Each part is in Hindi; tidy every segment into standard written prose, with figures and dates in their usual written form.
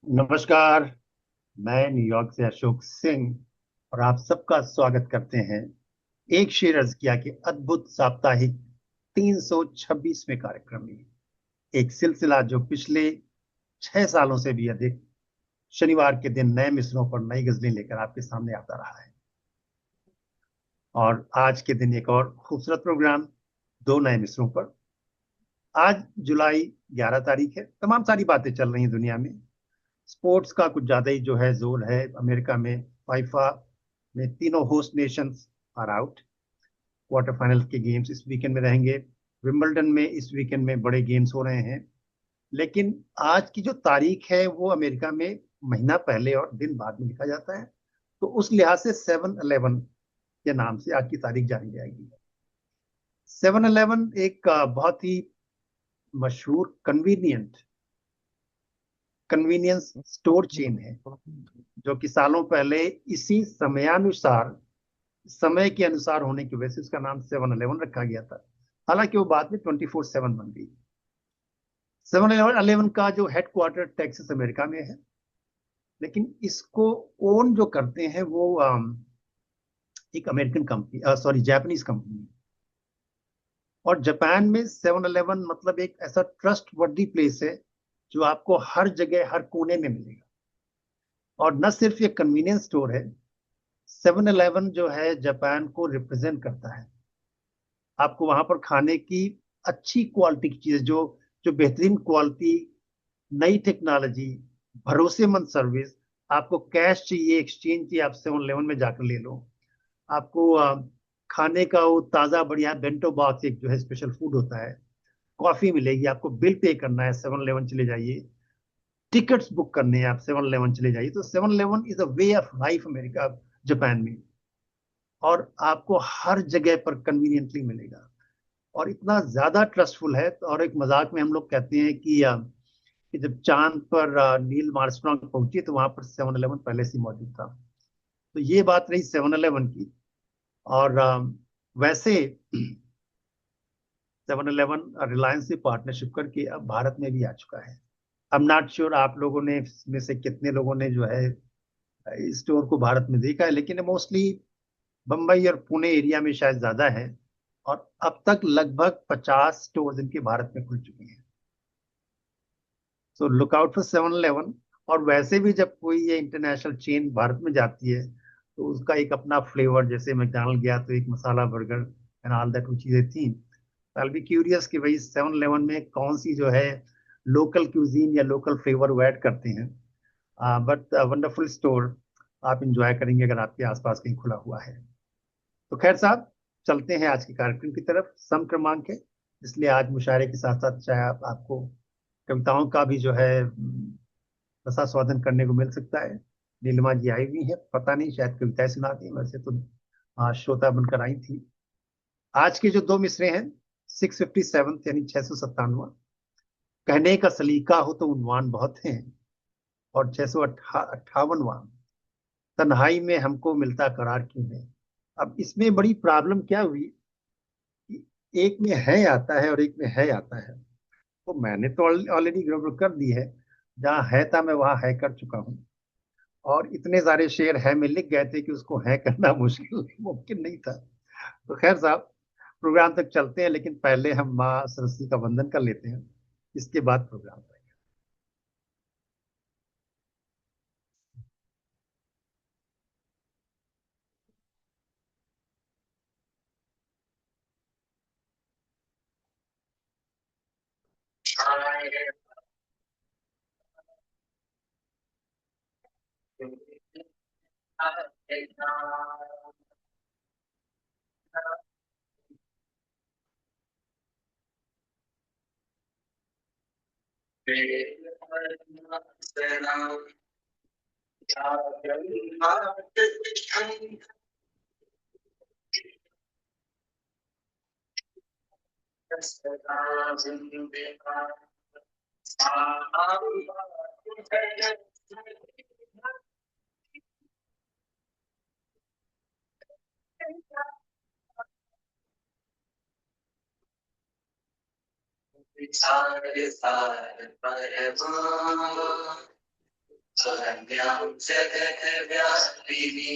नमस्कार। मैं न्यूयॉर्क से अशोक सिंह और आप सबका स्वागत करते हैं एक शेर अज़किया के अद्भुत साप्ताहिक 326वें कार्यक्रम में। एक सिलसिला जो पिछले 6 सालों से भी अधिक शनिवार के दिन नए मिसरों पर नई गजलें लेकर आपके सामने आता रहा है। और आज के दिन एक और खूबसूरत प्रोग्राम, दो नए मिसरों पर। आज जुलाई 11 तारीख है। तमाम सारी बातें चल रही हैं दुनिया में। स्पोर्ट्स का कुछ ज्यादा ही जो है जोर है अमेरिका में। फाइफा में तीनों host nations are out. Quarter final के गेम्स इस वीकेंड में रहेंगे। विंबलडन में इस वीकेंड में बड़े गेम्स हो रहे हैं। लेकिन आज की जो तारीख है वो अमेरिका में महीना पहले और दिन बाद में लिखा जाता है। तो उस लिहाज से 7-11 के नाम से आज की तारीख जानी जाएगी। 7-11 एक बहुत ही मशहूर कन्वीनियंस स्टोर चेन है, जो कि सालों पहले इसी समयानुसार समय के अनुसार होने की वजह से उसका नाम 7-11 रखा गया था। हालांकि वो बाद में 24/7 बन गई। 7-11 का जो हेडक्वार्टर टेक्सास अमेरिका में है, लेकिन इसको ओन जो करते हैं वो एक American company, sorry Japanese company. और जापान में 7-11 मतलब एक ऐसा ट्रस्ट वर्दी प्लेस है जो आपको हर जगह हर कोने में मिलेगा। और न सिर्फ ये कन्वीनियंस स्टोर है, 7-11 जो है जापान को रिप्रेजेंट करता है। आपको वहां पर खाने की अच्छी क्वालिटी की चीजें, जो जो बेहतरीन क्वालिटी, नई टेक्नोलॉजी, भरोसेमंद सर्विस। आपको कैश चाहिए, एक्सचेंज चाहिए, आप 7-11 में जाकर ले लो। आपको खाने का वो ताज़ा बढ़िया बेंटो बॉक्स, एक जो है स्पेशल फूड होता है। कॉफी मिलेगी, आपको बिल पे करना है 7-11 चले जाइए। टिकट्स बुक करने हैं, आप 7-11 चले जाइए। तो 7-11 is a way of life America, Japan में। और आपको हर जगह पर कन्वीनियंटली मिलेगा। और इतना ज्यादा ट्रस्टफुल है और एक मजाक में हम लोग कहते हैं कि जब चांद पर नील आर्मस्ट्रांग पहुंची तो वहां पर 7-11 पहले से ही मौजूद था। तो ये बात रही 7-11 की। और वैसे 7-11 रिलायंस से पार्टनरशिप करके अब भारत में भी आ चुका है। अब नॉट श्योर आप लोगों ने में से कितने लोगों ने जो है इस स्टोर को भारत में देखा है, लेकिन मोस्टली बम्बई और पुणे एरिया में शायद ज्यादा है। और अब तक लगभग 50 स्टोर इनके भारत में खुल चुके हैं। So look out for 7-11। और वैसे भी जब कोई ये इंटरनेशनल चेन भारत में जाती है तो उसका एक अपना फ्लेवर, जैसे मैकडॉनल्ड गया तो एक मसाला बर्गर एंड ऑल दैट वो चीजें थी। आई बी क्यूरियस कि भाई 7-11 में कौन सी जो है लोकल क्यूजीन या लोकल फ्लेवर वो ऐड करते हैं। बट वंडरफुल स्टोर, आप इंजॉय करेंगे अगर आपके आसपास कहीं खुला हुआ है। तो खैर साहब, चलते हैं आज के कार्यक्रम की तरफ। सम क्रमांक है, इसलिए आज मुशायरे के साथ साथ चाहे आपको कविताओं का भी जो है रसास्वादन करने को मिल सकता है। नीलिमा जी आई हुई है, पता नहीं शायद कविताएं सुना दी, वैसे तो श्रोता बनकर आई थी। आज के जो दो मिसरे हैं, 657 यानी 657। कहने का सलीका हो तो उन्वान बहुत हैं। और 658, तन्हाई में हमको मिलता करार क्यों है। अब इसमें बड़ी प्रॉब्लम क्या हुई कि एक में है आता है और एक में है आता है। तो मैंने तो ऑलरेडी गड़बड़ कर दी है। जहाँ है था मैं वहां है कर चुका हूँ। और इतने सारे शेर है में लिख गए थे कि उसको है करना मुश्किल मुमकिन नहीं था। तो खैर साहब, प्रोग्राम तक चलते हैं, लेकिन पहले हम माँ सरस्वती का वंदन कर लेते हैं। इसके बाद प्रोग्राम शरण्यां जगद्व्यापिनी।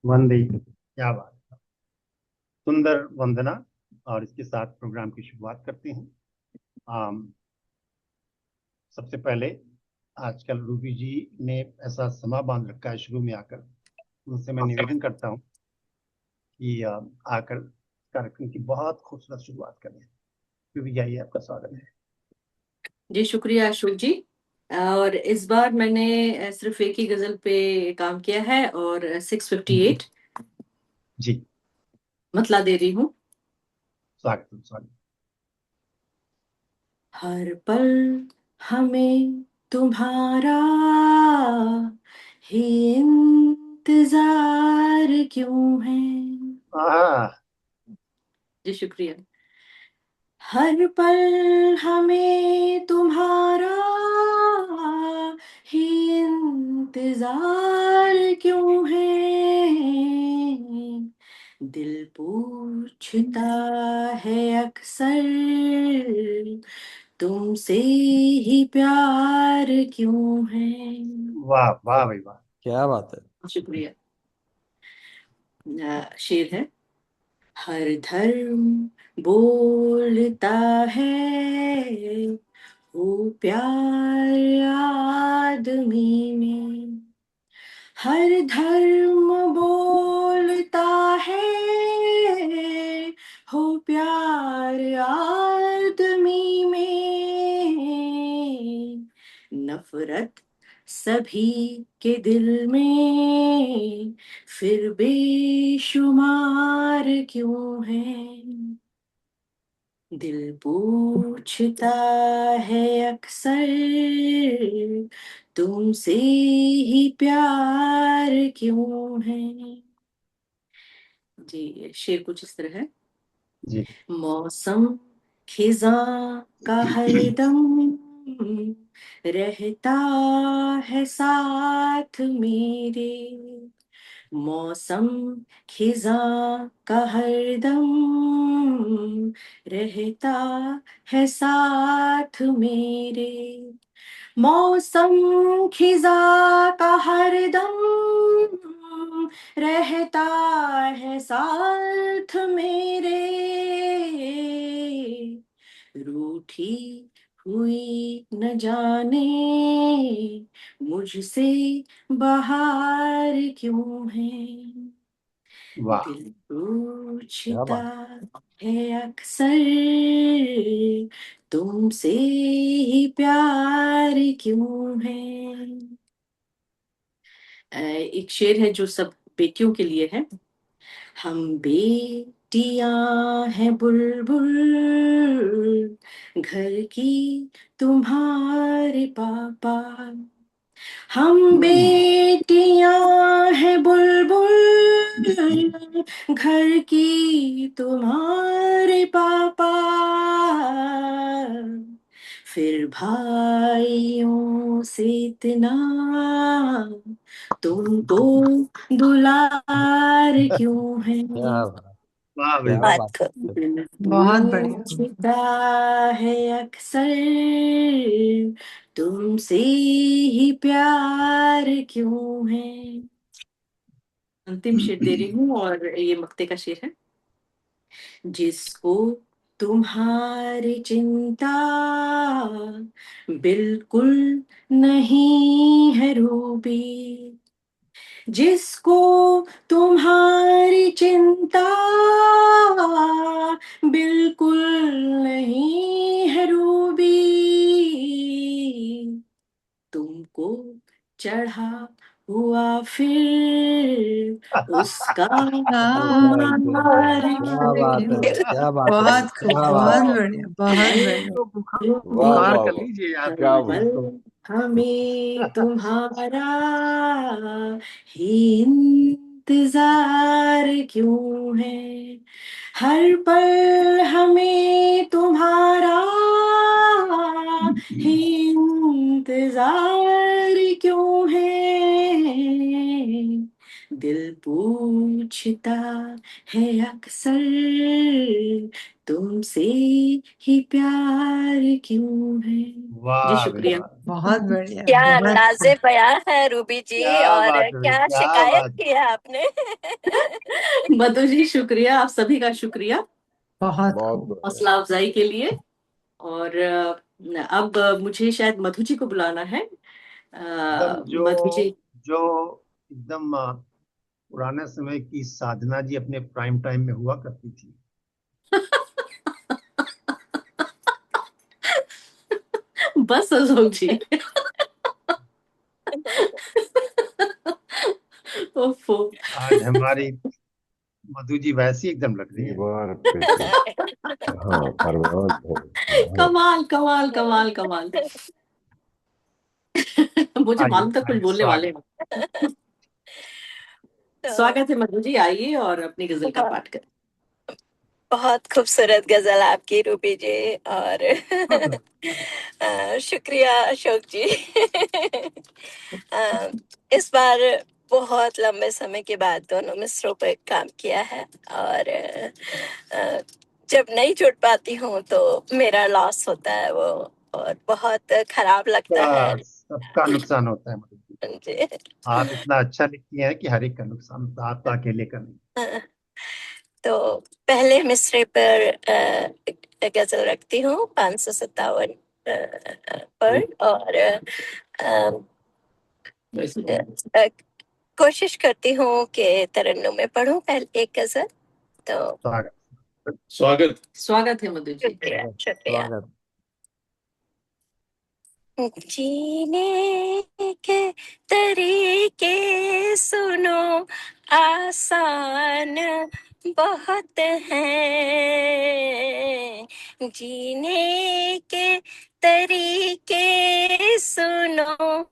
वंदे, क्या बात, सुंदर वंदना। और इसके साथ प्रोग्राम की शुरुआत करते हैं। सबसे पहले आजकल रूबी जी ने ऐसा समा बांध रखा है शुरू में आकर, उनसे मैं निवेदन करता हूँ कि आकर कार्यक्रम की बहुत खूबसूरत शुरुआत करें। रूबी जी, आइए, आपका स्वागत है। जी शुक्रिया अशोक जी। और इस बार मैंने सिर्फ एक ही गजल पे काम किया है और 658 जी, मतला दे रही हूँ। स्वागत स्वागत। हर पल हमें तुम्हारा ही इंतजार क्यों है। आहा, जी शुक्रिया। हर पल हमें तुम्हारा ही इंतजार क्यों है। दिल पूछता है अक्सर तुमसे ही प्यार क्यों है। वाह वाह भाई वाह। क्या बात है। शुक्रिया। शेर है। हर धर्म बोलता है वो प्यार आदमी में। हर धर्म बोलता है हो प्यार आदमी में। नफरत सभी के दिल में फिर बेशुमार क्यों है। दिल पूछता है अक्सर तुमसे ही प्यार क्यों है। जी शेर कुछ इस तरह है। जी, मौसम खिजा का हरदम रहता है साथ मेरे। मौसम खिजा का हरदम रहता है साथ मेरे। मौसम खिजा का हरदम रहता है साथ मेरे। रूठी हुई न जाने मुझसे बाहर क्यों है। वाह दिल क्या पूछता बात है अक्सर तुमसे ही प्यार क्यों है। एक शेर है जो सब बेटियों के लिए है। हम बेटियां हैं बुलबुल घर की तुम्हारे पापा। हम बेटियां हैं बुलबुल घर की तुम्हारे पापा। फिर भाइयों से इतना तुमको दुलार क्यों है। क्या बात वाह भाई क्या वाह। बात है। बहुत बढ़िया। पूछता है अक्सर तुमसे ही प्यार क्यों है। अंतिम शेर दे रही हूँ और ये मक्ते का शेर है। जिसको तुम्हारी चिंता बिल्कुल नहीं है रूबी। जिसको तुम्हारी चिंता बिल्कुल नहीं है रूबी। तुमको चढ़ा हुआ फिर उसका हार क्या बात है। क्यों। क्या बात है। बहुत खूब, क्या बात बहुत है। बढ़िया, बहुत बढ़िया। तो बुखार वाह बुखार वाह कर वाह। लीजिए आप। क्या पल हमें तुम्हारा ही इंतजार क्यों है, हर पल हमें तुम्हारा ही इंतजार क्यों है, दिल पूछता है अक्सर तुमसे ही प्यार क्यों है। जी वाह भाई शुक्रिया। वाह, बहुत बढ़िया, क्या बहुत अंदाजे बयां है रूबी जी, क्या और बात है भाई, क्या क्या शिकायत बात। की है आपने। मधु जी शुक्रिया, आप सभी का शुक्रिया बहुत बहुत खूब। बढ़िया। हौसला अफजाई के लिए। और अब मुझे शायद मधु जी को बुलाना है। एकदम जो मधु जी। जो एकदम पुराने समय की साधना जी अपने प्राइम टाइम में हुआ करती थी। बस अशोक जी। ओफो। आज हमारी मधु जी वैसी एकदम लग रही एक है। बार फिर से हाँ अरमान हो। हाँ, कमाल कमाल कमाल कमाल। मुझे आइए मालूम था कुछ आइए, बोलने वाले स्वागत। हैं। तो स्वागत है मधु जी, आइए और अपनी गजल का पाठ करें। बहुत खूबसूरत गजल आपकी रूबी जी, और शुक्रिया अशोक जी। अ, इस बार बहुत लंबे समय के बाद दोनों मित्रों पर काम किया है, और जब नहीं जुड़ पाती हूँ तो मेरा लॉस होता है वो, और बहुत खराब लगता है। सबका नुकसान होता है मधु जी। जी। आप इतना अच्छा लिखती हैं कि हर एक का नुकसान होता है, आपका अकेले का नहीं। तो पहले मिसरे पर गजल रखती हूँ 557 पर, और अ, कोशिश करती हूँ कि तरन्नुम में पढूं पहले एक गजल। तो स्वागत। स्वागत। स्वागत है मधु जी। शुक्रिया स्वागत शुक्रिया। स्वागत। जीने के तरीके सुनो, आसान बहुत हैं। जीने के तरीके सुनो,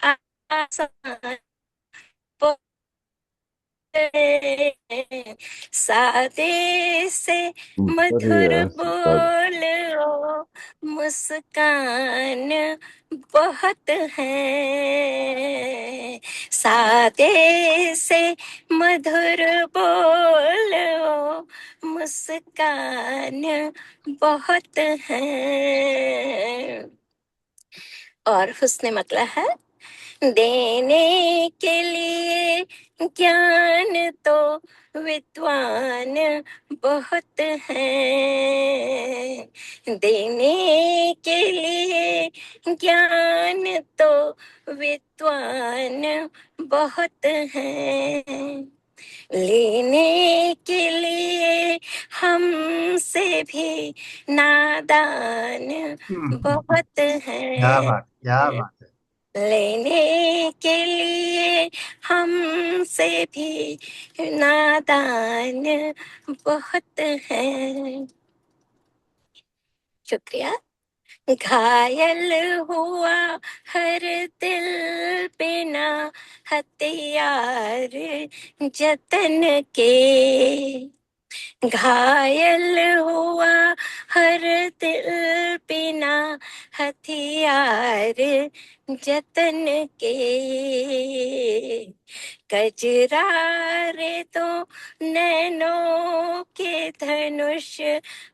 आसान बहुत हैं। सादे से मधुर बढ़िया सर। बोलो, मुस्कान बहुत है। सादे से मधुर बोलो, मुस्कान बहुत है। और हुस्न मतला है, देने के लिए ज्ञान तो विद्वान बहुत हैं। देने के लिए ज्ञान तो विद्वान बहुत हैं। लेने के लिए हमसे भी नादान बहुत क्या हैं। बात, क्या बात है। लेने के लिए हमसे भी नादान बहुत हैं। शुक्रिया। घायल हुआ हर दिल बिना हथियार जतन के, घायल हुआ हर दिल बिना हथियार जतन के। कजरारे तो नैनों के धनुष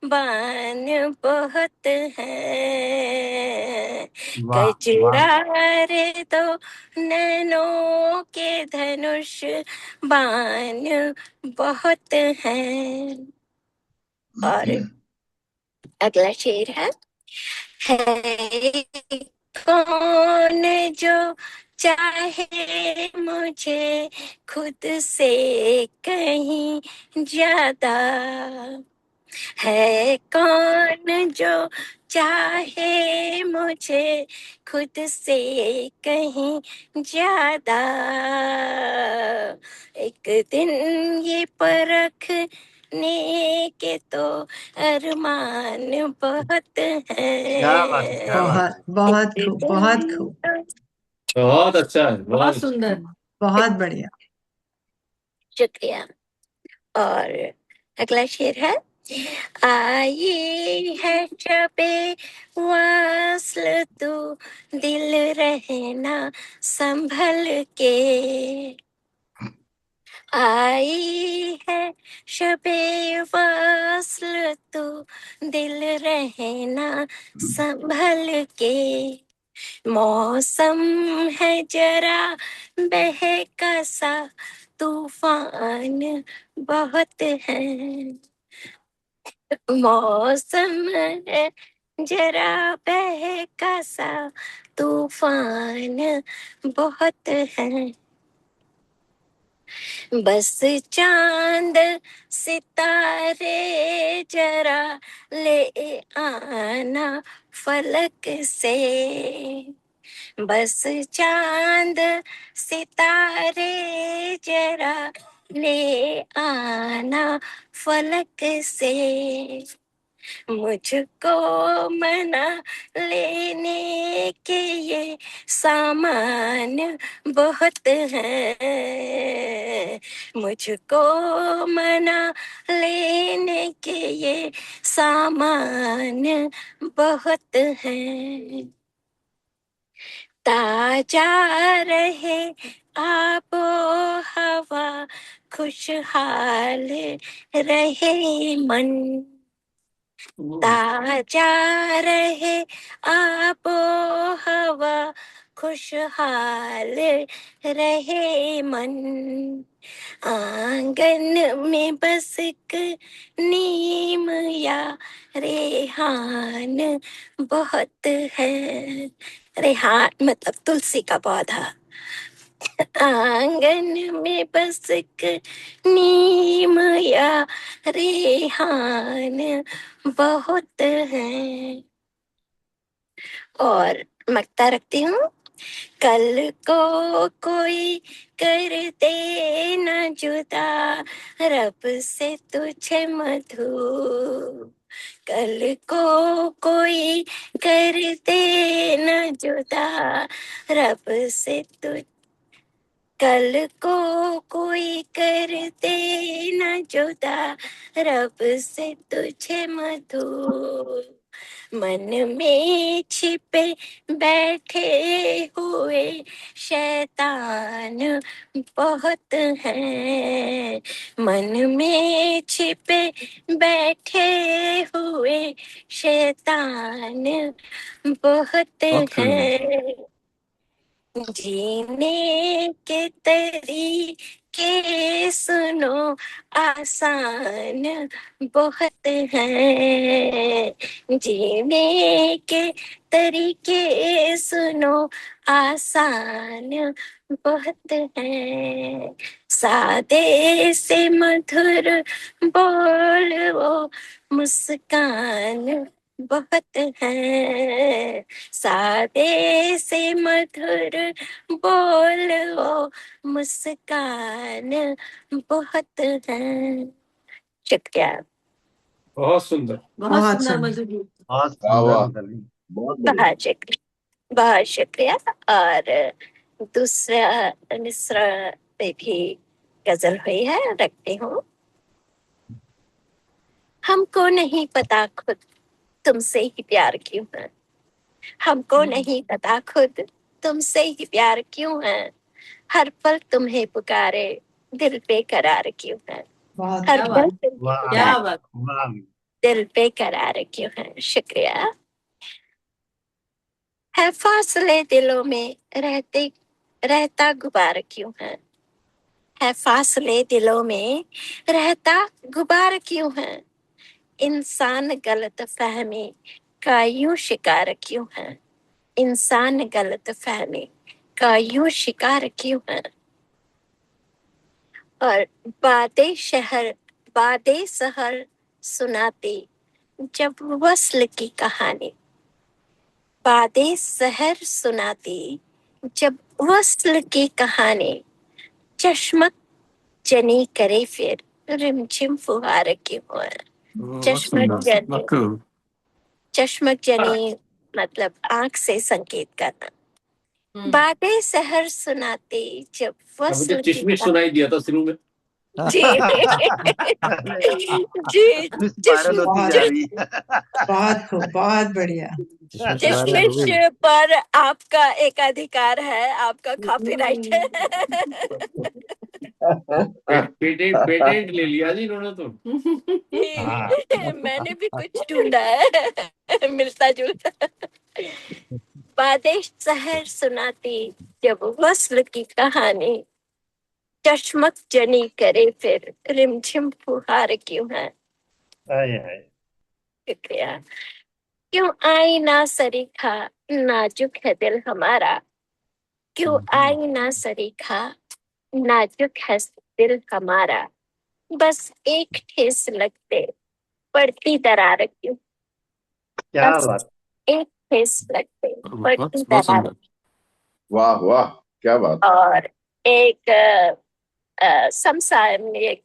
बाण बहुत हैं। वाह वाह। कजरारे तो नैनों के धनुष बाण बहुत हैं। और अगला शेर है कौन जो चाहे मुझे खुद से कहीं ज्यादा, है कौन जो चाहे मुझे खुद से कहीं ज्यादा। एक दिन ये परखने के तो अरमान बहुत क्या बात है, क्या बात हैं। बहुत है। बहुत एक खूब, बहुत दिन खूब। बहुत अच्छा है, बहुत बहुत अच्छा। सुंदर। बहुत बढ़िया। शुक्रिया। और अगला शेर है, आई है शबे वस्ल तू दिल रहना संभल के, आई है शबे वस्ल तू दिल रहना संभल के, मौसम है जरा बहका सा तूफान बहुत है, मौसम है जरा बहका सा तूफान बहुत है, बस चांद सितारे जरा ले आना फलक से, बस चांद सितारे जरा ले आना फलक से, मुझको मना लेने के ये सामान बहुत है, मुझको मना लेने के ये सामान बहुत है, ताजा रहे आबो हवा खुशहाल रहे मन, ताजा रहे आबो हवा खुशहाल रहे मन, आंगन में बस एक नीम या रेहान बहुत है, रेहान मतलब तुलसी का पौधा, आंगन में बस एक नीम या रेहान बहुत है। और मक्ता रखती हूँ, कल को कोई कर दे न जुदा रब से तुझे मधु, कल को कोई कर दे न जुदा रब से तुझ, कल को कोई कर दे न जुदा रब से तुझे मधु, मन में छिपे बैठे हुए शैतान बहुत हैं, मन में छिपे बैठे हुए शैतान बहुत हैं, जीने के तरीके सुनो आसान बहुत हैं, जीने के तरीके सुनो आसान बहुत हैं, सादे से मधुर बोल वो मुस्कान बहुत है, सादे से मधुर बोलो मुस्कान बहुत है। शुक्रिया। बहुत सुंदर। बहुत सुंदर मधुर। बहुत वाह सुंदर वाह, मदन। बहुत बढ़िया। बहुत शुक्रिया, बहुत शुक्रिया। और दूसरा मिसरा पे भी गजल हुई है, रखती हूँ। हमको नहीं पता खुद तुमसे ही प्यार क्यों है, हमको नहीं पता खुद तुमसे ही प्यार क्यों है, हर पल तुम्हें पुकारे दिल पे करार क्यों है, बहुत हर पल बात, तुम्हें वाह क्या पुकारे बात। वाह। दिल पे करार क्यों है। शुक्रिया। है फासले दिलों में रहते रहता गुबार क्यों है फासले दिलों में रहता गुबार क्यों है, इंसान गलत फहमी का यूं शिकार क्यों है, इंसान गलत फहमी का यूं शिकार क्यों है। और बादे सहर सुनाती जब वस्ल की कहानी, बादे सहर सुनाती जब वस्ल की कहानी, चश्मक जनी करे फिर रिमझिम फुहार क्यों है, चश्मक जनी, चश्मक जनी मतलब आंख से संकेत करना, बातें सहर सुनाते जब मुझे वस्ल की चश्मे सुनाई दिया था शुरू में। जी चले, जी। मिस वायरल होती बहुत जा जिस रही है। बहुत खूब, बहुत बढ़िया। किशमिश जिस वायरल हो मिर्च गई। पर आपका एक अधिकार है, आपका कॉपीराइट है। पेटेंट पेटेंट ले लिया जी इन्होंने तो। हाँ, जी, मैंने भी कुछ ढूंढा है मिलता जुलता। बातें शहर सुनाती जब वस्ल की कहानी, चश्मक जनी करे फिर रिमझिम फुहार क्यों है। आए हाय। शुक्रिया। क्यों आई ना सरीखा, नाजुक है दिल हमारा। क्यों आई ना सरीखा, नाजुक है दिल हमारा। बस एक ठेस लगते पड़ती दरार क्यों। क्या बस बात। एक ठेस लगते बहुत पड़ती बहुत दरार। सुंदर। वाह वाह, क्या बात। और एक समसामयिक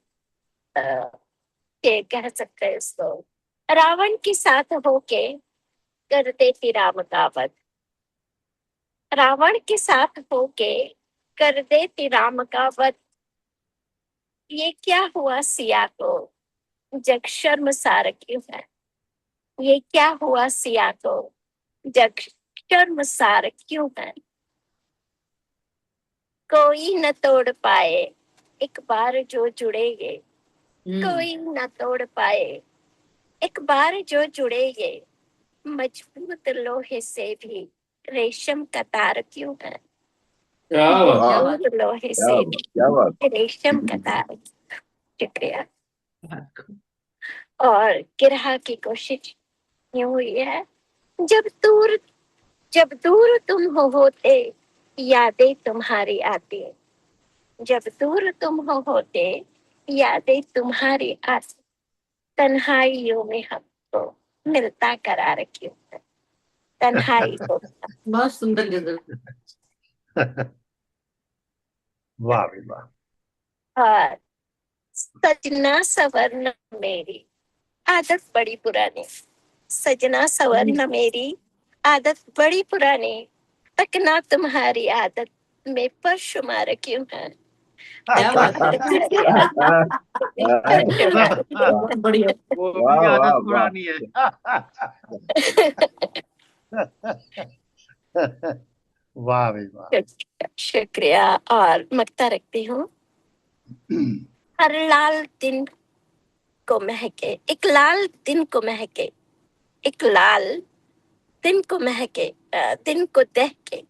अ, के कह सकते हैं इसको, रावण के साथ होके कर देती राम का वध। रावण के साथ होके कर देती राम का वध। ये क्या हुआ सिया को, जग शर्मसार क्यों है। ये क्या हुआ सिया को, जग शर्मसार क्यों है। कोई न तोड़ पाए एक बार जो जुड़ेंगे। कोई न तोड़ पाए एक बार जो जुड़ेंगे। मजबूत लोहे से भी रेशम का तार क्यों है। क्या बात। वाह, मजबूत लोहे क्या से बात, क्या बात। भी रेशम का तार। शुक्रिया। बहुत खूब। और गिरहा की कोशिश यूं हुई है। जब दूर, जब दूर तुम होते यादें तुम्हारी आती। जब दूर तुम होते यादें तुम्हारी आती। तन्हाइयों में हमको मिलता करार क्यों है। तन्हाई को। बहुत सुंदर गजल। वाह भाई वाह। और सजना सवरना मेरी आदत बड़ी पुरानी। सजना सवरना मेरी आदत बड़ी पुरानी। तकना तुम्हारी आदत में परशुमार क्यों है। क्या बात है। परशुमार। बहुत बढ़िया। वो वाह भी वाह आदत वाह। पुरानी है। वाह भाई वाह। शुक्रिया। और मक्ता रखती हूँ। हर लाल दिन को महके, एक लाल दिन को महके, एक लाल दिन को महके, दिन को दहके।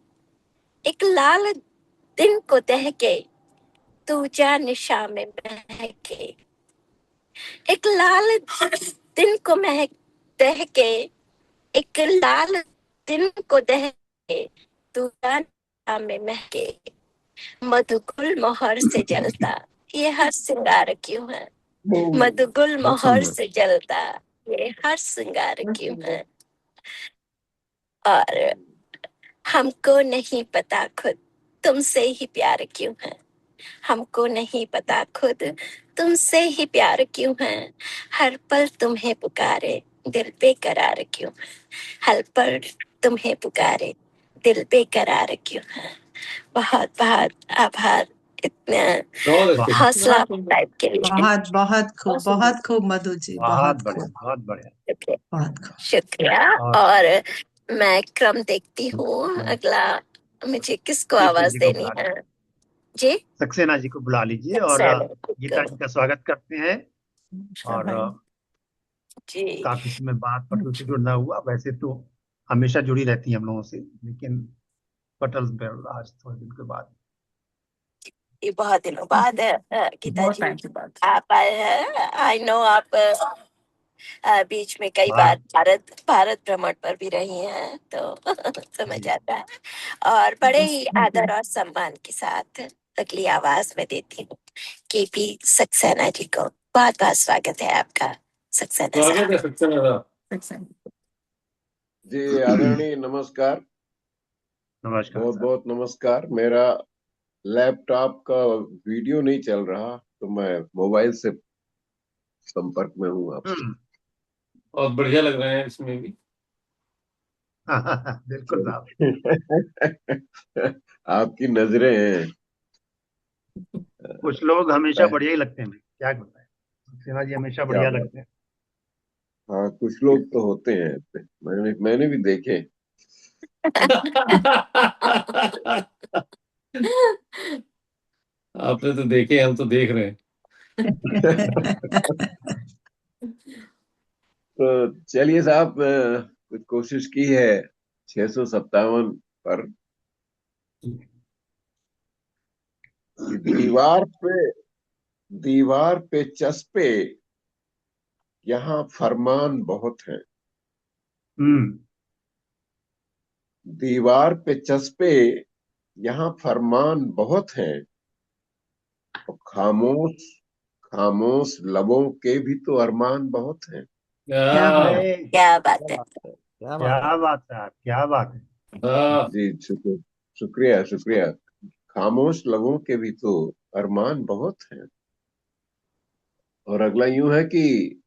एक लाल दिन को दहके, तू जा निशा में महके। एक लाल दिन को महक दहके, एक लाल दिन को दहके, तू जा निशा में महके। मधुगुल मोहर से जलता ये हर श्रृंगार क्यों है। मधुगुल बहुत मोहर सुंदर। से जलता ये हर श्रृंगार क्यों है। और हमको नहीं पता खुद तुमसे ही प्यार क्यों है। हमको नहीं पता खुद तुमसे ही प्यार क्यों है। हर पल तुम्हें पुकारे दिल बेकरार क्यों है। हर पल तुम्हें पुकारे दिल बेकरार क्यों है। बहुत बहुत आभार इतना बहुत वाह, अच्छे। हौसला टाइप के लिए। बहुत बहुत खूब, बहुत सुंदर। बहुत खूब मधु जी, बहुत बहुत बढ़िया खूब, बहुत बढ़िया। शुक्रिया। बहुत खूब। शुक्रिया। और और मैं क्रम देखती हूँ अगला मुझे किसको कीर्ति आवाज जी को देनी बुला है। जी। सक्सेना जी को बुला लीजिए और सक्सेना गीता जी का स्वागत करते हैं। और भाई। जी। काफी समय बाद पटल से जुड़ना हुआ, वैसे तो हमेशा जुड़ी रहती हैं हम लोगों से, लेकिन पटल पर आज थोड़े दिन के बाद। ये बहुत दिनों बाद गीता बहुत जी टाइम के बाद। आप आए हैं। आई नो आप बीच में कई बार हाँ, भारत भ्रमण पर भी रही हैं, तो समझ आता है। और बड़े ही आदर और सम्मान के साथ अगली आवाज में देती हूँ केपी सक्सेना जी को। बहुत बहुत स्वागत है आपका सक्सेना स्वागत साहब। है सक्सेना साहब। सक्सेना। जी आदरणीय नमस्कार, नमस्कार बहुत सर। बहुत नमस्कार। मेरा लैपटॉप का वीडियो नहीं चल रहा, तो मैं मोबाइल से संपर्क में हूँ आपसे। बहुत बढ़िया लग रहे हैं इसमें भी। बिल्कुल साहब। आपकी नजरें हैं। कुछ लोग हमेशा पह- बढ़िया ही लगते हैं भाई, क्या बताएं। सक्सेना जी हमेशा क्या बढ़िया बात। लगते हैं। हाँ, कुछ लोग तो होते हैं ऐसे, मैंने भी देखे। आपने तो देखे, हम तो देख रहे हैं। तो चलिए साहब, कुछ कोशिश की है 657 पर कि दीवार पे चस्पे, यहाँ फरमान बहुत है। हम्म। दीवार पे चस्पे, यहाँ फरमान बहुत है। और खामोश खामोश लबों के भी तो अरमान बहुत हैं। क्या बात। अरे क्या क्या बात है। बात है, क्या बात क्या है। बात है आप, क्या बात है। जी, शुक्रिया शुक्रिया। खामोश लबों के भी तो अरमान बहुत हैं। और अगला यूं है कि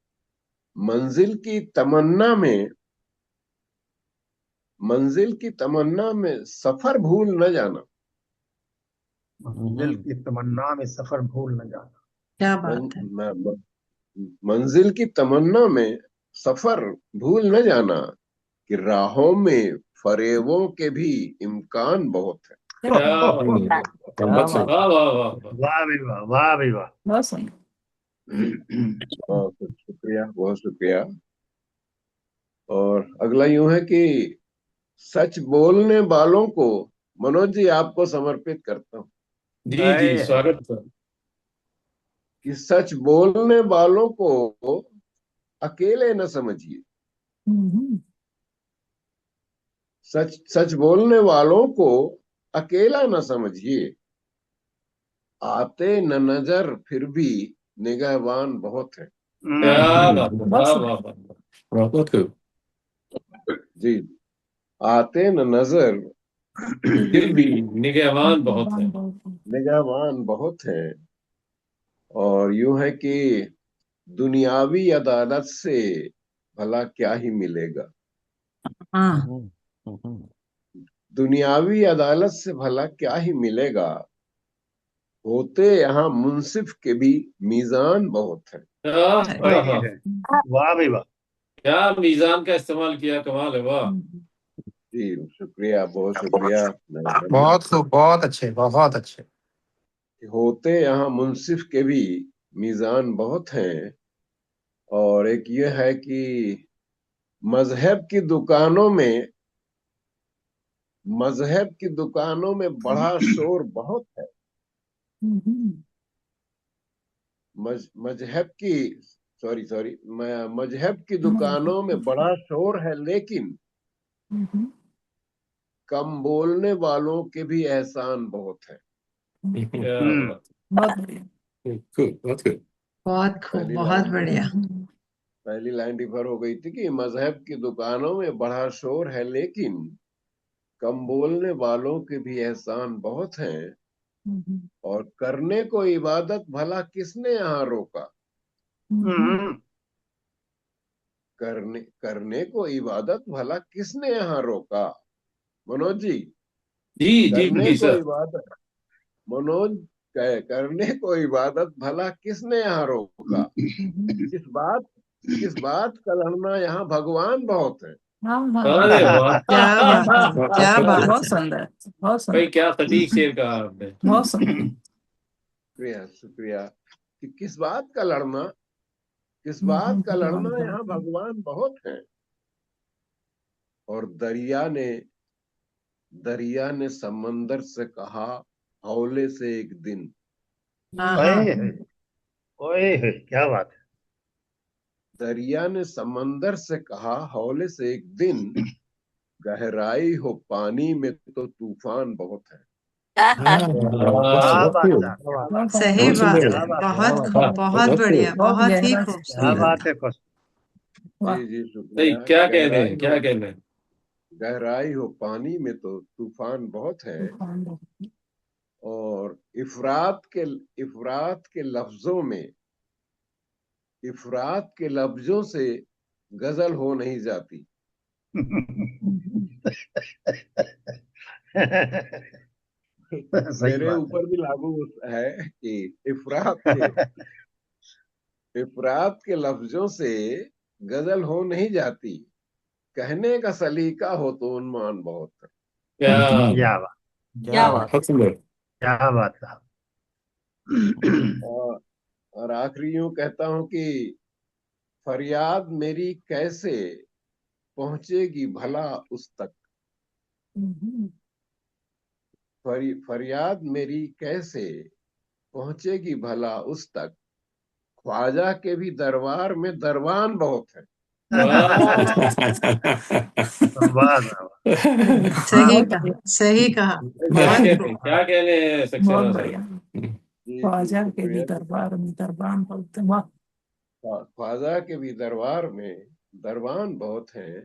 मंजिल की तमन्ना में मंजिल की तमन्ना में सफर भूल न जाना। मंजिल की तमन्ना में सफर भूल न जाना। क्या मन, बात है। म, मंजिल की तमन्ना में सफर भूल न जाना कि राहों में फरेबों के भी इम्कान बहुत है। क्या हम्म, बात है। क्या बहुत सही। बात वाह वाह वाह वाह। वाह भाई वाह, वाह भाई वाह। बहुत सुंदर। बहुत शुक्रिया, बहुत शुक्रिया। और अगला यूं है कि सच बोलने वालों को, मनोज जी आपको समर्पित करता हूँ जी जी, है। स्वागत है। कि सच बोलने वालों को अकेले न समझिए। सच सच बोलने वालों को अकेला न समझिए। आते न नजर फिर भी निगहबान बहुत है। क्या बात है। बहुत वाह सुंदर। वाह वाह, बहुत खूब। जी, आते न नजर फिर भी निगहबान बहुत है। निगहबान बहुत है। और यूं है कि दुनियावी अदालत से भला क्या ही मिलेगा। हाँ। दुनियावी अदालत से भला क्या ही मिलेगा। होते यहाँ मुंसिफ के भी मीजान बहुत है। वही हाँ, है। वाह भाई वाह। क्या मीजान का इस्तेमाल किया, कमाल है। वाह। जी, शुक्रिया, बहुत शुक्रिया, मेहरबानी। बहुत खूब, बहुत अच्छे, बहुत अच्छे। होते यहाँ मुंसिफ के भी मीजान बहुत हैं। और एक ये है कि मजहब की दुकानों में बड़ा शोर बहुत है। मजहब की सॉरी सॉरी मजहब की दुकानों में बड़ा शोर है, लेकिन कम बोलने वालों के भी एहसान बहुत है। क्या हम्म। बात बहुत बढ़िया। है। खूब, बहुत खूब। बहुत खूब, पहली बहुत लाइन बढ़िया। पहली लाइन डिफर हो गई थी कि मजहब की दुकानों में बड़ा शोर है, लेकिन कम बोलने वालों के भी एहसान बहुत हैं। और करने को इबादत भला किसने यहाँ रोका। हम्म। करने को इबादत भला किसने यहाँ रोका। मनोज जी, जी जी करने जी को सर। इबादत मनोज करने को इबादत भला किसने यहाँ रोका। किस बात किस बात का लड़ना, यहाँ भगवान बहुत है। अरे वाह। क्या बात है, क्या बात बहुत है। सुंदर, बहुत भाई सुंदर, क्या सटीक शेर कहा आपने। बहुत सुंदर। शुक्रिया शुक्रिया। कि किस बात का लड़ना, यहाँ भगवान बहुत है। और दरिया ने समंदर से कहा हौले से एक दिन। हाँ ओए हाँ। है, ओए है, क्या बात है। दरिया ने समंदर से कहा हौले से एक दिन, गहराई हो पानी में तो तूफान बहुत है। क्या हाँ, बात खूब, है, क्या बात है, सही बहुत बात सुंदर है, क्या बात है, बहुत है। खूब, बहुत बहुत खूब। बढ़िया, बहुत बहुत ही गहरा। क्या खूबसूरत। बात है कौश। वाह। जी जी, नहीं, शुक्रिया। क्या कह रहे हैं, क्या कह रहे हैं। गहराई हो पानी में तो तूफान बहुत है। और इफरात के लफ्जों में इफरात के लफ्जों से गजल हो नहीं जाती। सही मेरे बात ऊपर भी लागू है कि इफरात के लफ्जों से गजल हो नहीं जाती, कहने का सलीका हो तो उन्मान बहुत है। क्या क्या बात, क्या बात बहुत सुंदर। क्या बात साहब। और, और आखिरी यूं कहता हूं कि फरियाद मेरी कैसे पहुंचेगी भला उस तक, फरियाद मेरी कैसे पहुंचेगी भला उस तक, ख्वाजा के भी दरबार में दरबान बहुत है। वाह वाह, सही कहा, सही कहा। क्या बहुत क्या कहने हैं सक्सेना बहुत साहब। बढ़िया। जी ख्वाजा के भी शुक्रिया। दरबार में दरबान बोलते हैं। वाह। ख्वाजा के भी दरबार में दरबान बहुत हैं,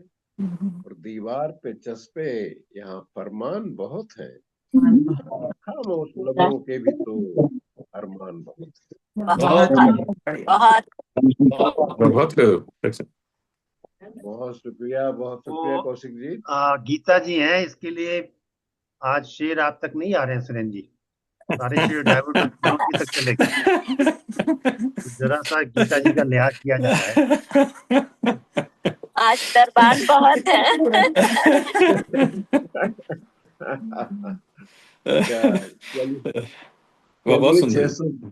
और दीवार पे चस्पे यहाँ फरमान बहुत हैं, और खामोश लबों के भी तो अरमान बहुत हैं। बहुत बहुत बढ़िया। बहुत बहुत बहुत तो शुक्रिया कौशिक जी। गीता जी हैं, इसके लिए आज शेर आप तक नहीं आ रहे हैं सुरेंद्र जी, सारे शेर डाइवर्ट गुरु जी तक चले गए। तो जरा सा गीता जी का लिहाज किया जाए। आज दरबान बहुत है। चलिए वो बहुत चलिए सुंदर।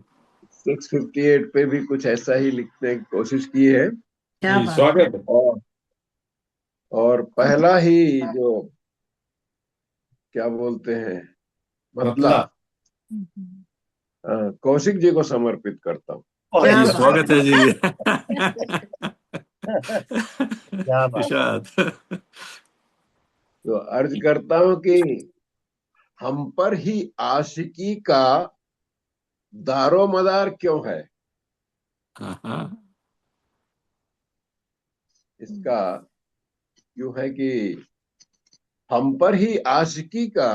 658 पे भी कुछ ऐसा ही लिखने की कोशिश की है। क्या जी बात। स्वागत है। और पहला ही जो क्या बोलते हैं मतला मतला। कौशिक जी को समर्पित करता हूँ। और क्या जी बात। स्वागत है जी। क्या बात। इरशाद। तो अर्ज करता हूँ कि हम पर ही आशिकी का दारो मदार क्यों है। इसका यूं है कि हम पर ही आशिकी का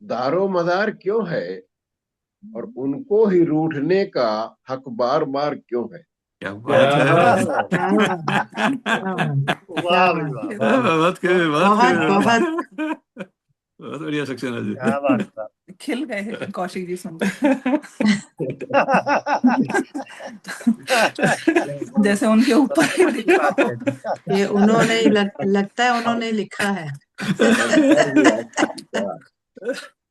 दारो मदार क्यों है, और उनको ही रूठने का हक बार बार क्यों है। क्या बात है। क्या बात। क्या बात। वाह भाई वाह, वाह बहुत खूब, बहुत क्या बात, बहुत बहुत बढ़िया सक्सेना जी। क्या बात साहब। खिल गए कौशिक जी सुन जैसे उनके ऊपर सबसे ही बड़ी लिखा बात हो। है जी। ये उन्होंने ही लगता है उन्होंने लिखा है। हम पर ही आशिकी का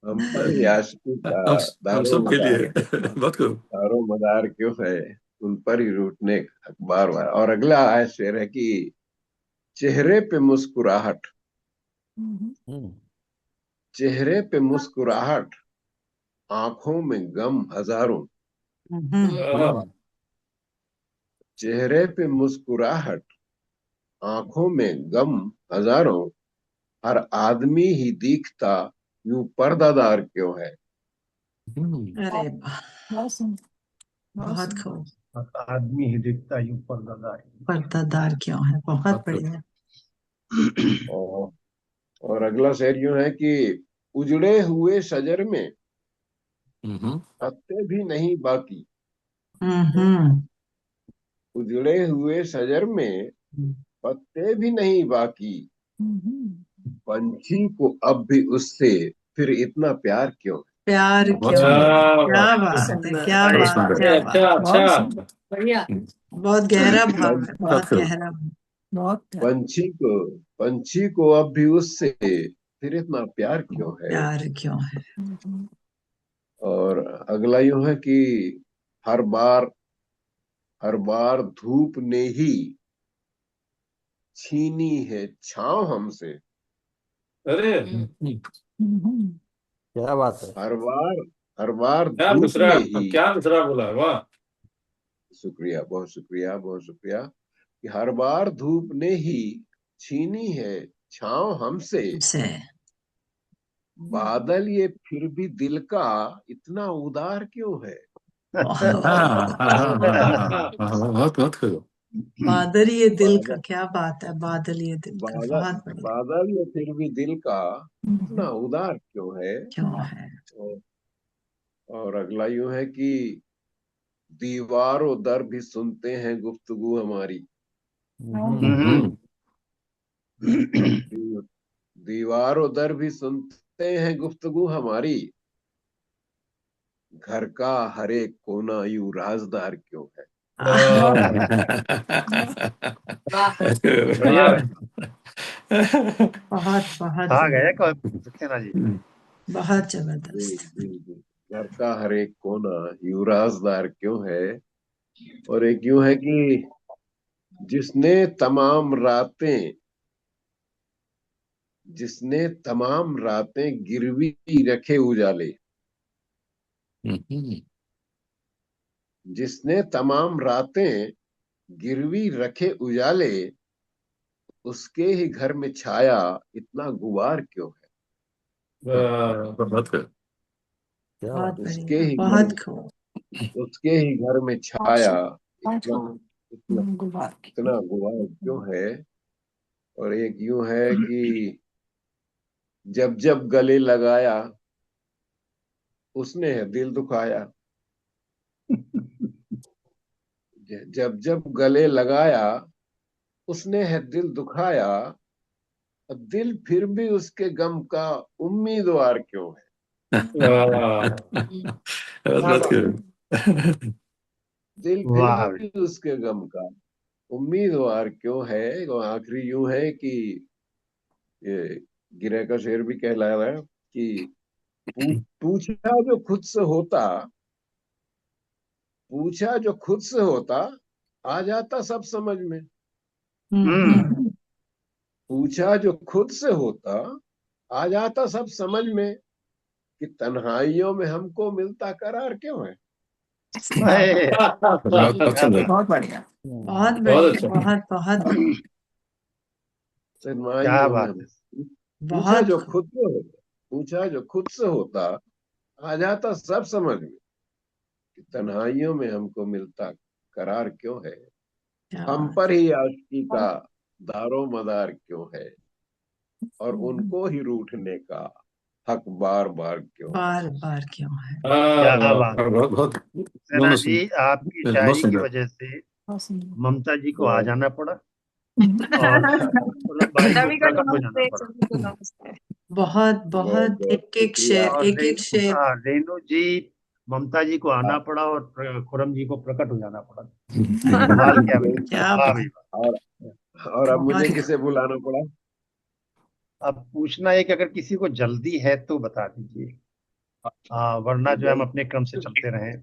हम पर ही आशिकी का हम दारो सब के लिए मदार बहुत खूब। दारो मदार क्यों है, उन पर ही रूठने का हक बार बार। और अगला आय शेर है कि चेहरे पे मुस्कुराहट, चेहरे पे मुस्कुराहट, आंखों में गम हजारों। चेहरे पे मुस्कुराहट, आंखों में गम हजारों, हर आदमी ही दिखता यूं पर्दादार क्यों है। अरे वाह, बहुत खूब। आदमी ही दिखता यूं पर्दादार। पर्दादार क्यों है। बहुत बढ़िया। और, और अगला शेर यूं है कि उजड़े हुए शजर में पत्ते भी नहीं बाकी, हम्म। उजड़े हुए शजर में पत्ते भी नहीं बाकी, पंछी को अब भी उससे फिर इतना प्यार क्यों है। प्यार बहुत क्यों है। सुंदर। क्या बात है। क्या अरे बात। सुंदर। क्या अच्छा बात। बहुत अच्छा। सुंदर। बढ़िया। बहुत गहरा भाव है। बहुत बहुत खूब। गहरा भाव। बहुत गहरा। पंछी को अब भी उससे फिर इतना प्यार क्यों है। प्यार क्यों है। और अगला यूं है कि हर बार धूप ने ही छीनी है छांव हमसे। अरे क्या बात है। हर बार क्या धूप दूसरा, ने ही, क्या दूसरा बोला, वाह। शुक्रिया बहुत शुक्रिया बहुत शुक्रिया, कि हर बार धूप ने ही छीनी है छांव हमसे, से बादल ये फिर भी दिल का इतना उदार क्यों है। बहुत बहुत खूब। बादल ये दिल का। बादल क्या बात है। बादल ये दिल का। बादल बहुत बढ़िया। बादल ये फिर भी दिल का इतना उदार क्यों है। क्यों है। और, और अगला यूं है कि दीवारों दर भी सुनते हैं गुफ्तगू हमारी, दीवारों दर भी सुनते हैं गुफ्तगू हमारी, घर का हर एक कोना यूं राजदार क्यों है। वाह बढ़िया है। बहुत बहुत आ गए जबरदस्त, सक्सेना जी। बहुत जी जबरदस्त। जी जी। घर का हर एक कोना यूं राजदार क्यों है। और एक यूं है कि जिसने जिसने तमाम रातें गिरवी रखे उजाले। जिसने तमाम रातें गिरवी रखे उजाले, उसके ही घर में छाया इतना गुबार क्यों है। बहुत good. क्या बहुत बात है। उसके बढ़िया, ही घर बहुत में खूब। उसके ही घर में छाया इतना इतना गुबार की। इतना गुबार क्यों है। और एक यूं है कि जब जब गले लगाया, उसने है दिल दुखाया। जब जब गले लगाया, उसने है दिल दुखाया। और दिल फिर भी उसके गम का उम्मीदवार क्यों है। That's good. दिल फिर वाह भी उसके गम का उम्मीदवार क्यों है। और आखिरी यूं है कि ये गिरह का शेर भी कहलाया है कि पूछा जो खुद से होता, पूछा जो खुद से होता, आ जाता सब समझ में। हम्म। पूछा जो खुद से होता, आ जाता सब समझ में कि तन्हाइयों में हमको मिलता करार क्यों है। अरे, बहुत क्या सुंदर। बात। बहुत बढ़िया, बहुत बहुत बढ़िया, अच्छा। बहुत बहुत क्या तन्हाइयों में बात हम है। पूछा बहुत जो खूब। खुद से होता, पूछा जो खुद से होता, आ जाता सब समझ में कि तन्हाइयों में हमको मिलता करार क्यों है। क्या हम बात। पर ही आशिकी का दारो मदार क्यों है। और उनको ही रूठने का हक बार बार क्यों है। बार बार क्यों है। क्या बात। बहुत बहुत सक्सेना दोनों जी, आपकी बहुत शायरी की सुंदर। वजह से ममता जी को आ बहुत जाना पड़ा और खुर्रम भाई को रवि को प्रकट हो जाना नमस्ते, पड़ा। सभी को नमस्ते। बहुत बहुत बहुत बहुत एक एक शुक्रिया। शेर, और एक एक शेर। रेणु जी, ममता जी को आना हाँ, पड़ा और खुर्रम जी को प्रकट हो जाना पड़ा। कमाल किया भाई। क्या वाह भाई बात। वाह। और और अब मुझे बहुत किसे बुलाना पड़ा। अब पूछना है कि अगर किसी को जल्दी है तो बता दीजिए, वरना तो जो है हम अपने क्रम से चलते रहें।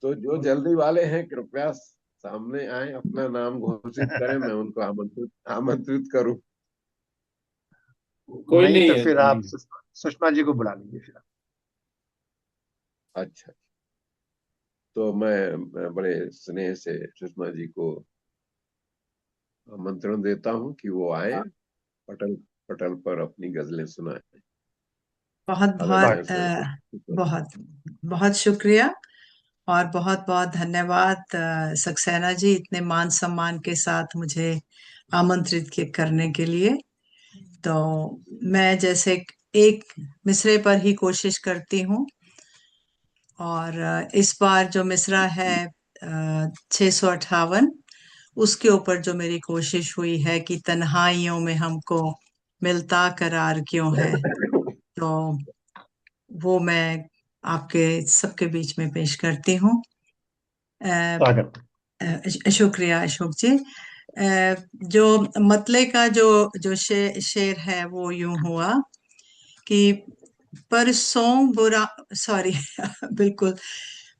तो जो जल्दी वाले हैं कृपया सामने आए, अपना नाम घोषित करें, मैं उनको आमंत्रित आमंत्रित करूं। कोई नहीं नहीं तो है फिर आप जल्दी। सुषमा जी को बुला लीजिए फिर। अच्छा, तो मैं बड़े स्नेह से सुषमा जी को आमंत्रण देता हूं कि वो आए, पटल पटल पर अपनी गजलें सुनाए। बहुत अगर बहुत हैं सर तो। बहुत बहुत शुक्रिया और बहुत बहुत धन्यवाद सक्सेना जी, इतने मान सम्मान के साथ मुझे आमंत्रित करने के लिए। तो मैं जैसे एक मिसरे पर ही कोशिश करती हूँ और इस बार जो मिसरा है 658, उसके ऊपर जो मेरी कोशिश हुई है कि तन्हाइयों में हमको मिलता करार क्यों है, तो वो मैं आपके सबके बीच में पेश करती हूँ। स्वागत। शुक्रिया अशोक जी। जो मतले का जो जो शेर है वो यूं हुआ कि परसों बुरा, सॉरी बिल्कुल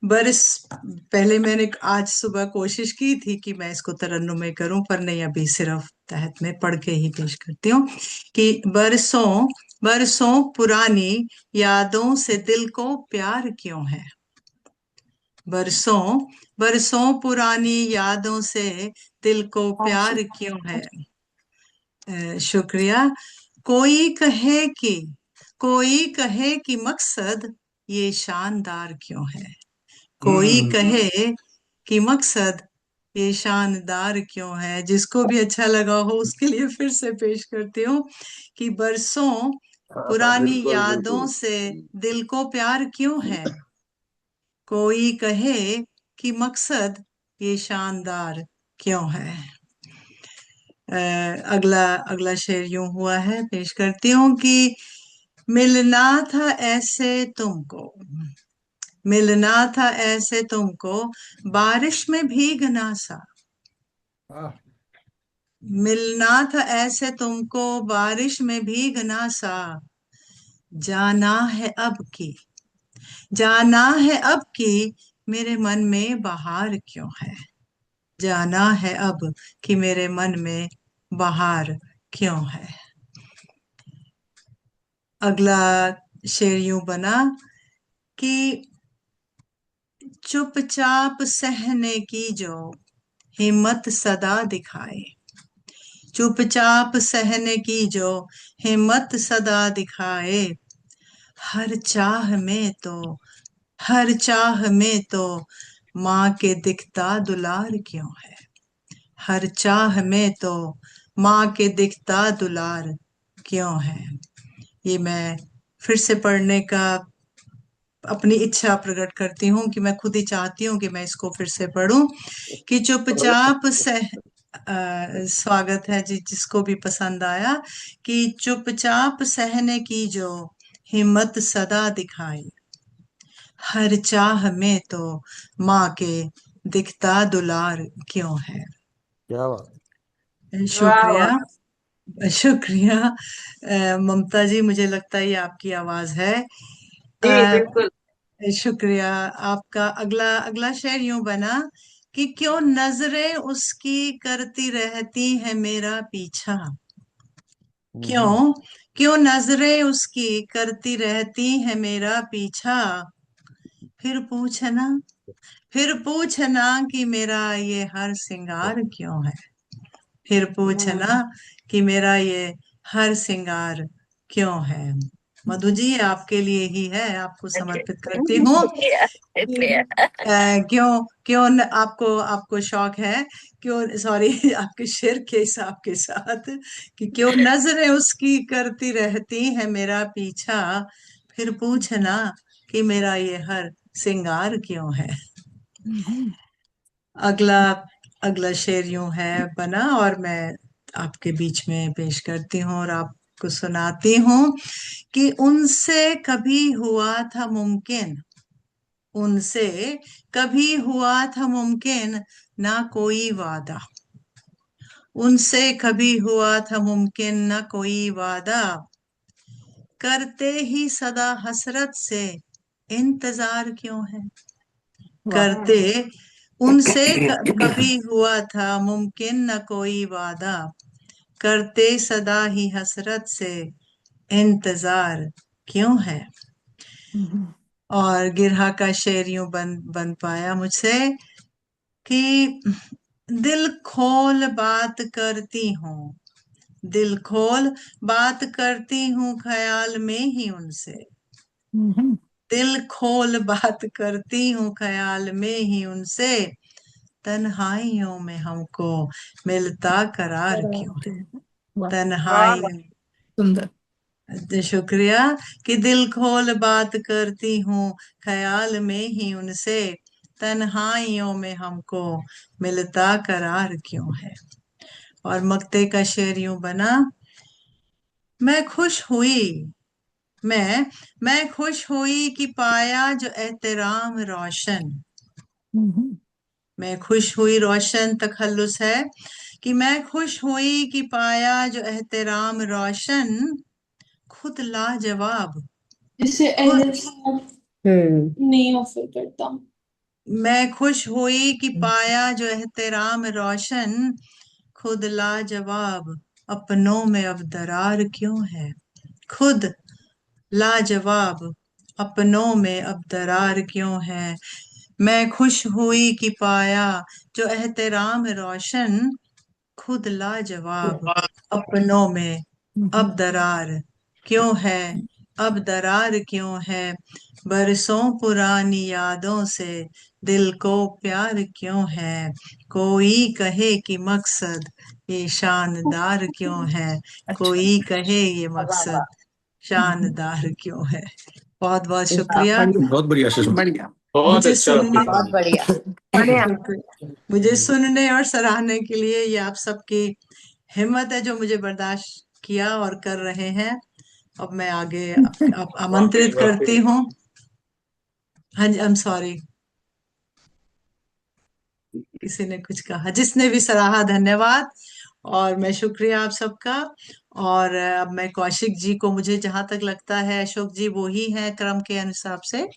बरस, पहले मैंने आज सुबह कोशिश की थी कि मैं इसको तरन्नुम में करूं, पर नहीं, अभी सिर्फ तहत में पढ़ के ही पेश करती हूँ कि बरसों बरसों पुरानी यादों से दिल को प्यार क्यों है। बरसों बरसों पुरानी यादों से दिल को प्यार क्यों है। शुक्रिया। कोई कहे कि कोई कहे कि मकसद ये शानदार क्यों है। कोई कहे कि मकसद ये शानदार क्यों है। जिसको भी अच्छा लगा हो उसके लिए फिर से पेश करती हूँ कि बरसों पुरानी बिल्कुल यादों बिल्कुल। से दिल को प्यार क्यों है। कोई कहे कि मकसद ये शानदार क्यों है। अगला अगला शेर यूं हुआ है, पेश करती हूँ कि मिलना था ऐसे तुमको, मिलना था ऐसे तुमको बारिश में भीगना सा। आह, मिलना था ऐसे तुमको बारिश में भीगना सा। जाना है अब की, जाना है अब की, मेरे मन में बहार क्यों है। जाना है अब कि मेरे मन में बहार क्यों है। अगला शेर यूं बना कि चुपचाप सहने की जो हिम्मत सदा दिखाए। चुपचाप सहने की जो हिम्मत सदा दिखाए। हर चाह में तो, हर चाह में तो माँ के दिखता दुलार क्यों है। हर चाह में तो माँ के दिखता दुलार क्यों है। ये मैं फिर से पढ़ने का अपनी इच्छा प्रकट करती हूँ कि मैं खुद ही चाहती हूँ कि मैं इसको फिर से पढूं। कि चुपचाप सह स्वागत है जी जिसको भी पसंद आया। कि चुपचाप सहने की जो हिम्मत सदा दिखाई। हर चाह में तो माँ के दिखता दुलार क्यों है। क्या बात। शुक्रिया, शुक्रिया। ममता जी मुझे लगता है ये आपकी आवाज है। जी अ, बिल्कुल। शुक्रिया आपका। अगला अगला शेर यूं बना कि क्यों नजरें उसकी करती रहती है मेरा पीछा। क्यों, क्यों नजरें उसकी करती रहती है मेरा पीछा। फिर पूछना, फिर पूछना कि मेरा ये हर सिंगार क्यों है। फिर पूछना कि मेरा ये हर सिंगार क्यों है। मधु जी ये आपके लिए ही है, आपको समर्पित करती हूँ। शुक्रिया शुक्रिया। क्यों, क्यों आपको आपको शौक है, क्यों सॉरी आपके शेर के हिसाब के साथ कि क्यों नजरें उसकी करती रहती है मेरा पीछा। फिर पूछना कि मेरा ये हर सिंगार क्यों है। अगला अगला शेर यूं है बना और मैं आपके बीच में पेश करती हूँ और आपको सुनाती हूँ कि उनसे कभी हुआ था मुमकिन, उनसे कभी हुआ था मुमकिन ना कोई वादा। उनसे कभी हुआ था मुमकिन ना कोई वादा। करते ही सदा हसरत से इंतजार क्यों है। करते उनसे कभी हुआ था मुमकिन न कोई वादा। करते सदा ही हसरत से इंतजार क्यों है। और गिरहा का शेर यूं बन पाया मुझसे कि दिल खोल बात करती हूँ, दिल खोल बात करती हूँ ख्याल में ही उनसे। दिल खोल बात करती हूँ ख्याल में ही उनसे। तन्हाइयों में हमको मिलता करार क्यों है। तन्हाई, सुंदर। शुक्रिया। कि दिल खोल बात करती हूँ ख्याल में ही उनसे। तन्हाइयों में हमको मिलता करार क्यों है। और मक्ते का शेर यूं बना, मैं खुश हुई, मैं मैं खुश हुई कि पाया जो एहतराम रोशन। मैं खुश हुई रोशन तखल्लुस है कि मैं खुश हुई कि पाया जो एहतराम रोशन। खुद लाजवाब, जिसे खुद एहसास नहीं ऑफर करता। मैं खुश हुई कि पाया जो एहतराम रोशन। खुद लाजवाब अपनों में अब दरार क्यों है। खुद लाजवाब अपनों में अब दरार क्यों है। मैं खुश हुई कि पाया जो एहतराम रोशन। खुद लाजवाब अपनों में अब दरार क्यों है। अब दरार क्यों है। बरसों पुरानी यादों से दिल को प्यार क्यों है। कोई कहे कि मकसद ये शानदार क्यों है। कोई कहे ये मकसद शानदार क्यों है। बहुत बहुत शुक्रिया। बहुत बढ़िया शिशु। बढ़िया। बहुत मुझे अच्छा सुनने, बहुत बढ़िया। बढ़िया। मुझे सुनने और सराहने के लिए ये आप सबकी हिम्मत है जो मुझे बर्दाश्त किया और कर रहे हैं। अब मैं आगे आप आमंत्रित वाकई करती हूँ। हाँ जी, आई एम सॉरी, किसी ने कुछ कहा, जिसने भी सराहा धन्यवाद। और मैं शुक्रिया आप सबका। और अब मैं कौशिक जी को, मुझे जहां तक लगता है अशोक जी वो ही हैं क्रम के अनुसार से,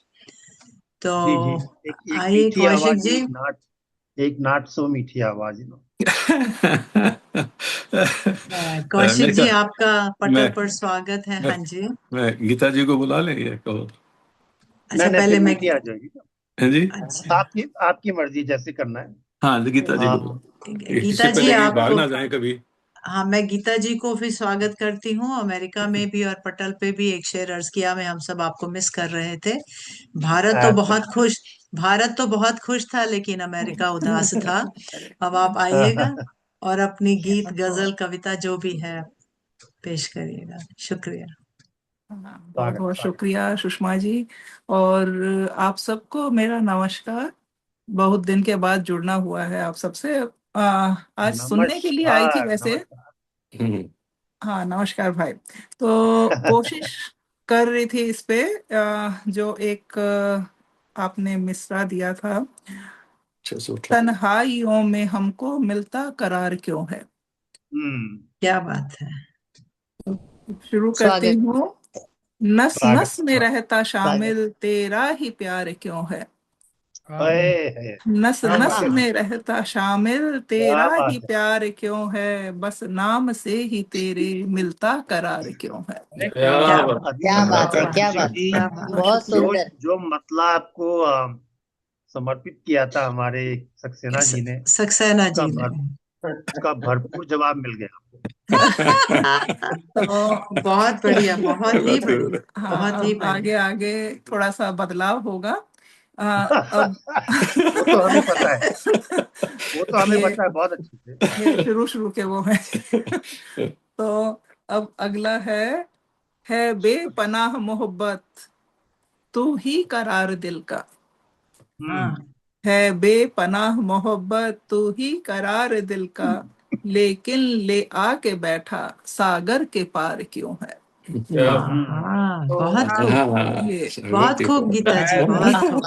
तो जी जी, एक आइए मीठी कौशिक आवाज, जी। एक नाट सो मीठी आवाज इन्होंने। कौशिक मेरे जी ख्याल आपका पटल मैं पर स्वागत है। मैं हाँ जी। मैं गीता जी को बुला लें या कहो? अच्छा, नहीं, पहले फिर मैं, मीठी आ जाएगी ना। हैं जी? अच्छा आपकी मर्जी, जैसे करना है। हाँ, तो गीता जी को हाँ, बुला, इससे गीता जी पहले कि भाग आपको, ना जाए कभी। हाँ मैं गीता जी को फिर स्वागत करती हूँ। अमेरिका में भी और पटल पे भी एक शेर अर्ज किया, में हम सब आपको मिस कर रहे थे। भारत तो बहुत खुश, भारत तो बहुत खुश था, लेकिन अमेरिका उदास था। अब आप आइएगा और अपनी गीत, गजल, कविता जो भी है पेश करिएगा। शुक्रिया। बहुत बहुत शुक्रिया सुषमा जी। और आप सबको मेरा नमस्कार। बहुत दिन के बाद जुड़ना हुआ है आप सबसे। आज सुनने के लिए आई थी नमस्कार, वैसे। हम्म, हाँ नमस्कार भाई। तो कोशिश कर रही थी इस पे, जो एक आपने मिसरा दिया था, 618। तन्हाइयों में हमको मिलता करार क्यों है। क्या बात है। शुरू करती स्वागत। हूँ। नस स्वागत, नस में रहता स्वागत। शामिल तेरा ही प्यार क्यों है। है, नस क्या नस बात है, में रहता शामिल तेरा क्या ही बात है। प्यार क्यों है, बस नाम से ही तेरे मिलता करार क्यों है। क्या बात। क्या बात है, क्या कौशिक बात जी, क्या बात। बहुत जो सुंदर। जो मतलब आपको समर्पित किया था हमारे सक्सेना जी ने, सक्सेना उसका जी भर ने। उसका भरपूर जवाब मिल गया आपको। तो बहुत बढ़िया, बहुत ही बढ़िया, हाँ, बहुत ही अब बढ़िया। आगे आगे थोड़ा सा बदलाव होगा। अब वो तो हमें पता है, वो तो हमें ये पता है बहुत अच्छे से। ये शुरू शुरू के वो है। तो अब अगला है बेपनाह मोहब्बत तू ही करार दिल का। हाँ, है बेपनाह मोहब्बत तू ही करार दिल का, लेकिन ले आके बैठा सागर के पार क्यों है। क्या हाँ, तो बहुत खूब, ये बहुत खूब गीता जी, बहुत खूब।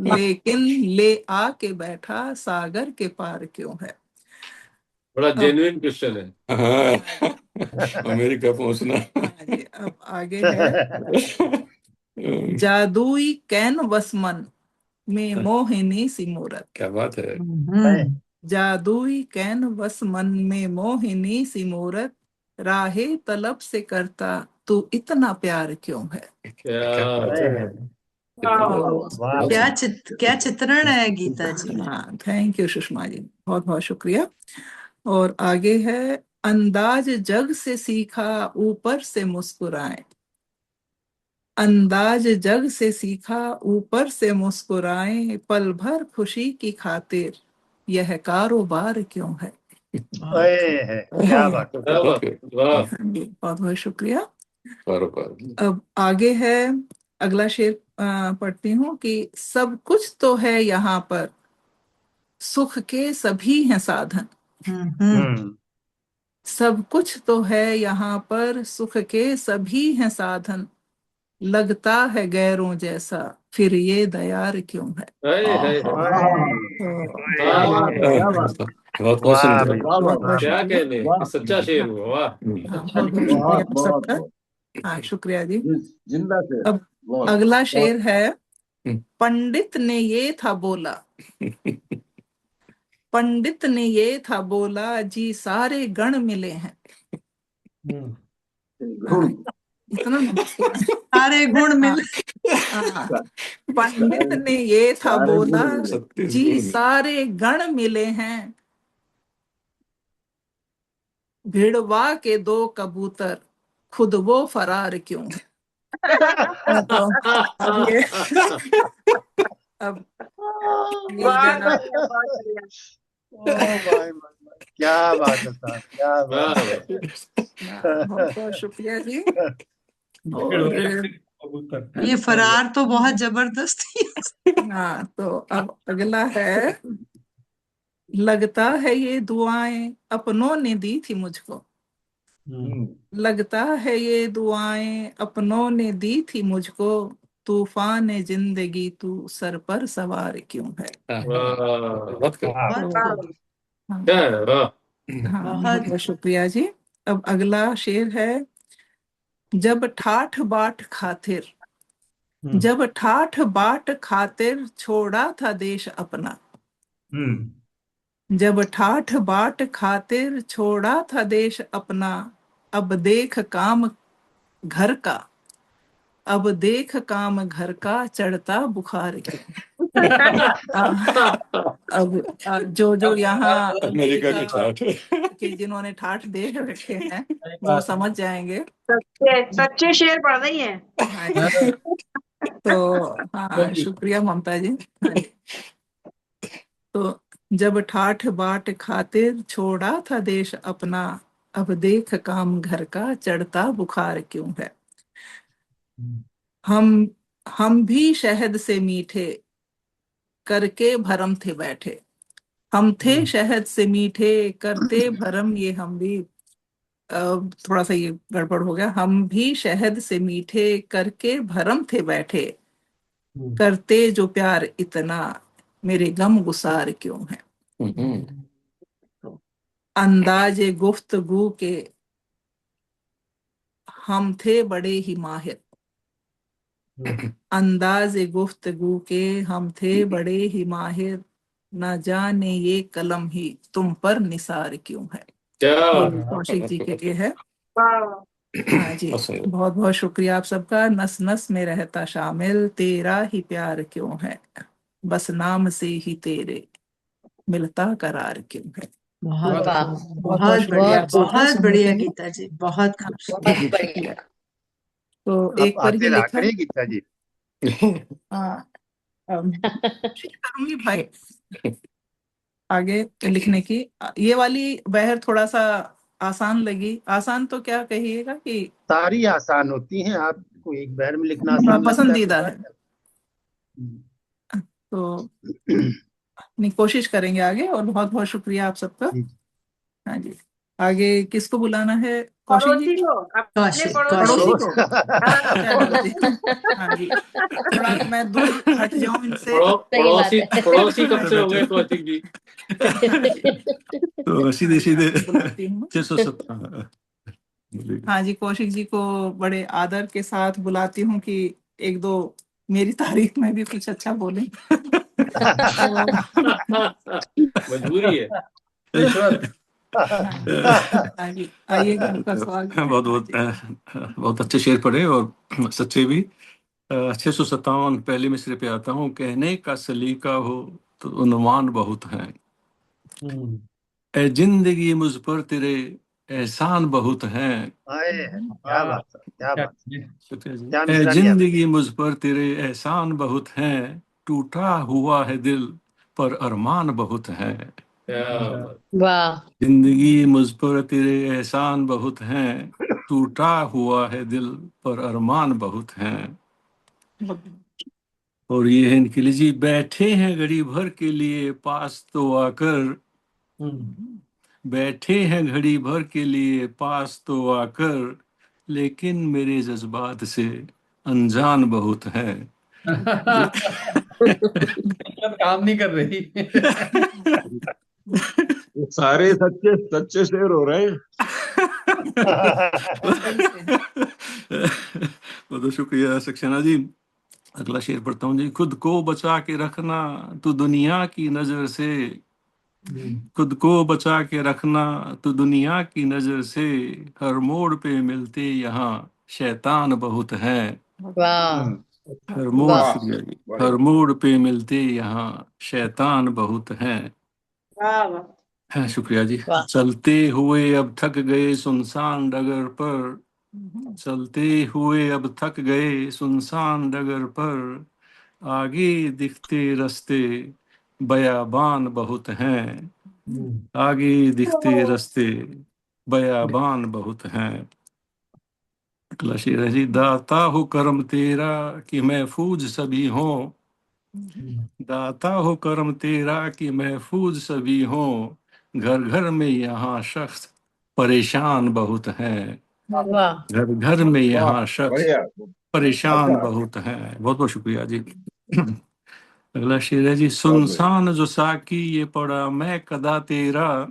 लेकिन ले आके बैठा सागर के पार क्यों है। बड़ा अब जेन्युइन क्वेश्चन है। हाँ, अमेरिका पहुंचना। ये अब आगे है। जादुई कैनवस मन में मोहिनी सी मूरत। क्या बात है। जादुई कैनवस मन में मोहिनी सी मूरत, राहे तलब से करता तू इतना प्यार क्यों है। क्या बात है। वाह, क्या चित्रण है गीता जी। हाँ थैंक यू सुषमा जी, बहुत बहुत शुक्रिया। और आगे है, अंदाज जग से सीखा ऊपर से मुस्कुराए। अंदाज जग से सीखा ऊपर से मुस्कुराए, पल भर खुशी की खातिर यह कारोबार क्यों है। है, क्या बात है। बात। वाह। बहुत बहुत शुक्रिया। बराबर। अब आगे है, अगला शेर पढ़ती हूँ कि सब कुछ तो है यहाँ पर सुख के सभी हैं साधन। हम्म सब कुछ तो है यहाँ पर सुख के सभी हैं साधन, लगता है गैरों जैसा फिर ये दयार क्यों है। है। तो बहुत बहुत वाह सुंदर। भैया, बहुत बहुत क्या शुक्रिया। कहने, सच्चा शेर हुआ। वाह। हाँ बहुत बहुत शुक्रिया आप सबका। हाँ शुक्रिया जी। जिंदा से अब अगला शेर है, पंडित ने ये था बोला। पंडित ने ये था बोला जी सारे गण मिले हैं। हाँ, इतना सारे गुण मिल। हाँ, पंडित ने ये था बोला जी सारे गण मिले हैं, भिड़वा के दो कबूतर खुद वो फरार क्यों है। तो अब ये अब ये जरा ओ भाई भाई, क्या बात है साहब, क्या बात वाह है। बहुत बहुत शुक्रिया जी। और ये फरार तो बहुत जबरदस्त ही। हाँ तो अब अगला है, लगता है ये दुआएं अपनों ने दी थी मुझको। लगता है ये दुआएं अपनों ने दी थी मुझको, तूफान जिंदगी तू सर पर सवार क्यों है। बहुत खूब। वाह तो हाँ क्या है, वाह। हाँ, बहुत बहुत बहुत शुक्रिया जी। अब अगला शेर है। जब ठाठ बाट खातिर, जब ठाठ बाट खातिर छोड़ा था देश अपना, जब ठाठ बाट खातिर छोड़ा था देश अपना, अब देख काम घर का, अब देख काम घर का चढ़ता बुखार क्यों। अब जो यहाँ अमेरिका की अमेरिका ठाठ। के जिन्होंने ठाठ देख रखे हैं वो समझ जाएंगे। सच्चे शेर पढ़ रही है। हाँ जी। तो हाँ, शुक्रिया ममता जी। हाँ जी। तो जब ठाठ बाट खातिर छोड़ा था देश अपना, अब देख काम घर का चढ़ता बुखार क्यों है। हम भी शहद से मीठे करके भरम थे बैठे, हम थे शहद से मीठे करते भरम, ये हम भी थोड़ा सा ये गड़बड़ हो गया। हम भी शहद से मीठे करके भरम थे बैठे, करते जो प्यार इतना मेरे गम गुसार क्यों है। अंदाजे गुफ्तगू के हम थे बड़े ही माहिर, अंदाजे गुफ्तगू के हम थे बड़े ही माहिर, न जाने ये कलम ही तुम पर निसार क्यों है। ये कौशिक जी के लिए है। हाँ जी, बहुत बहुत शुक्रिया आप सबका। नस नस में रहता शामिल तेरा ही प्यार क्यों है, बस नाम से ही तेरे मिलता करार क्यों है। बहुत बहुत शुक्रिया आप सबका बहुत सुनने बढ़िया के लिए। गीता जी, बहुत खूब। शुक्रिया। तो आप एक पर आते ही लिखा राखड़े गीता जी। कोशिश करूंगी भाई आगे लिखने की। ये वाली बहर थोड़ा सा आसान लगी। आसान तो क्या कहिएगा कि सारी आसान होती हैं, आपको एक बार में लिखना आसान लगता है पसंदीदा तो है। तो नहीं, कोशिश करेंगे आगे। और बहुत बहुत शुक्रिया आप सबका। हाँ जी, आगे किसको बुलाना है। कौशिक जी पड़ोसी को, अपने कौशिक पड़ोसी पड़ोसी को। हाँ जी, थोड़ा मैं दूर हट जाऊं इनसे। पड़ोसी कब से हो गए कौशिक जी। तो सीधे सीधे बुलाती हूँ। 670। हाँ जी, कौशिक जी को बड़े आदर के साथ बुलाती हूँ कि एक दो मेरी तारीफ में भी कुछ अच्छा बोले। मजबूरी है। हाँ जी, आइएगा, आपका स्वागत है। बहुत बहुत बहुत अच्छे शेर पढ़े और सच्चे भी। 657 पहले मिसरे पे आता हूँ। कहने का सलीका हो तो उन्वान बहुत है, ए जिंदगी मुझ पर तेरे एहसान बहुत हैं। क्या बात है, क्या बात है। क्या ए मिसरा लिया जिंदगी मुझ पर तेरे एहसान बहुत हैं, टूटा हुआ है दिल पर अरमान बहुत है। वाह। जिंदगी मुझ पर तेरे एहसान बहुत हैं, टूटा हुआ है दिल पर अरमान बहुत हैं। और ये है इनके लिए जी। बैठे हैं घड़ी भर के लिए पास तो आकर, बैठे हैं घड़ी भर के लिए पास तो आकर, लेकिन मेरे जज्बात से अनजान बहुत है। काम नहीं कर रही। सारे सच्चे सच्चे शेर हो रहे हैं। बहुत शुक्रिया सक्सेना जी। अगला शेर पढ़ता हूँ जी। खुद को बचा के रखना तो दुनिया की नजर से, खुद को बचा के रखना तो दुनिया की नजर से, हर मोड़ पे मिलते यहाँ शैतान बहुत हैं। हर मोड़ शुक्रिया जी। हर मोड़ पे मिलते यहाँ शैतान बहुत हैं। हाँ, शुक्रिया जी। चलते हुए अब थक गए सुनसान डगर पर, चलते हुए अब थक गए सुनसान डगर पर, आगे दिखते रास्ते बयाबान बहुत हैं। आगे दिखते रास्ते बयाबान बहुत हैं। अगला शेर है जी। दाता हो करम तेरा कि महफूज सभी हों, दाता हो करम तेरा कि महफूज सभी हों, घर घर में यहाँ शख्स परेशान बहुत हैं। घर घर में यहाँ शख्स परेशान बहुत हैं। बहुत बहुत शुक्रिया जी। अगला शेर है जी, सुनसान जो साकी ये पड़ा मैं कदा तेरा,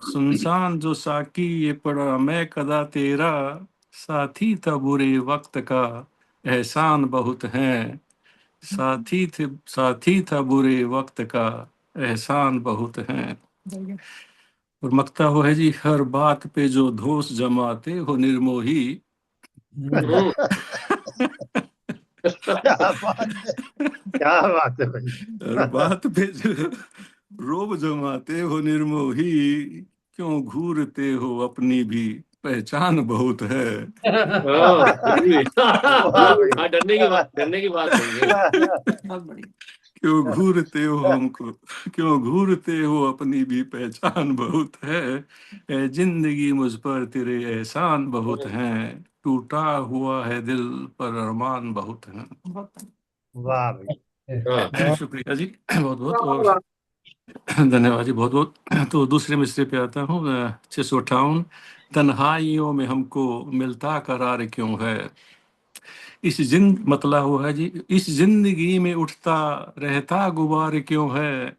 सुनसान जो साकी ये पड़ा मैं कदा तेरा, साथी था बुरे वक्त का एहसान बहुत है, साथी था बुरे वक्त का एहसान बहुत है। और मकता वो है जी, हर बात पे जो दोष जमाते हो निर्मोही, क्या बात है, क्या बात है भाई। हर बात पे जो रोब जमाते हो निर्मोही, क्यों घूरते हो अपनी भी पहचान बहुत है। डरने की बात नहीं है। क्यों घूरते हो हमको, क्यों घूरते हो अपनी भी पहचान बहुत है, ए जिंदगी मुझ पर तेरे एहसान बहुत हैं, टूटा हुआ है दिल पर अरमान बहुत हैं। वाह भाई। शुक्रिया जी बहुत बहुत, और धन्यवाद जी बहुत बहुत। तो दूसरे मिसरे पे आता हूँ, 658। तन्हाइयों में हमको मिलता करार क्यों है, मतलब वो है जी, इस जिंदगी में उठता रहता गुबार क्यों है,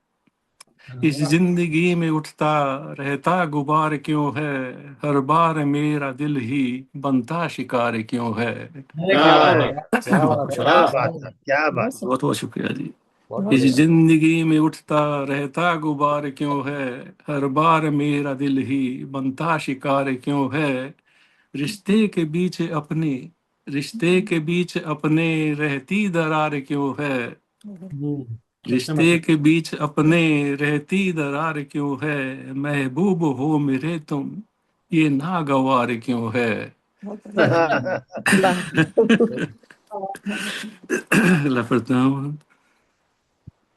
इस जिंदगी में उठता रहता गुबार क्यों है, हर बार मेरा दिल ही बनता शिकार क्यों है। क्या बात है, क्या बात। बहुत बहुत शुक्रिया जी। इस जिंदगी में उठता रहता गुबार क्यों है, हर बार मेरा दिल ही बनता शिकार क्यों है, रिश्ते के बीच अपने, रिश्ते के बीच अपने रहती दरार क्यों है, रिश्ते के बीच अपने रहती दरार क्यों है, महबूब हो मेरे तुम ये नागवार क्यों है। लपड़ता हूँ,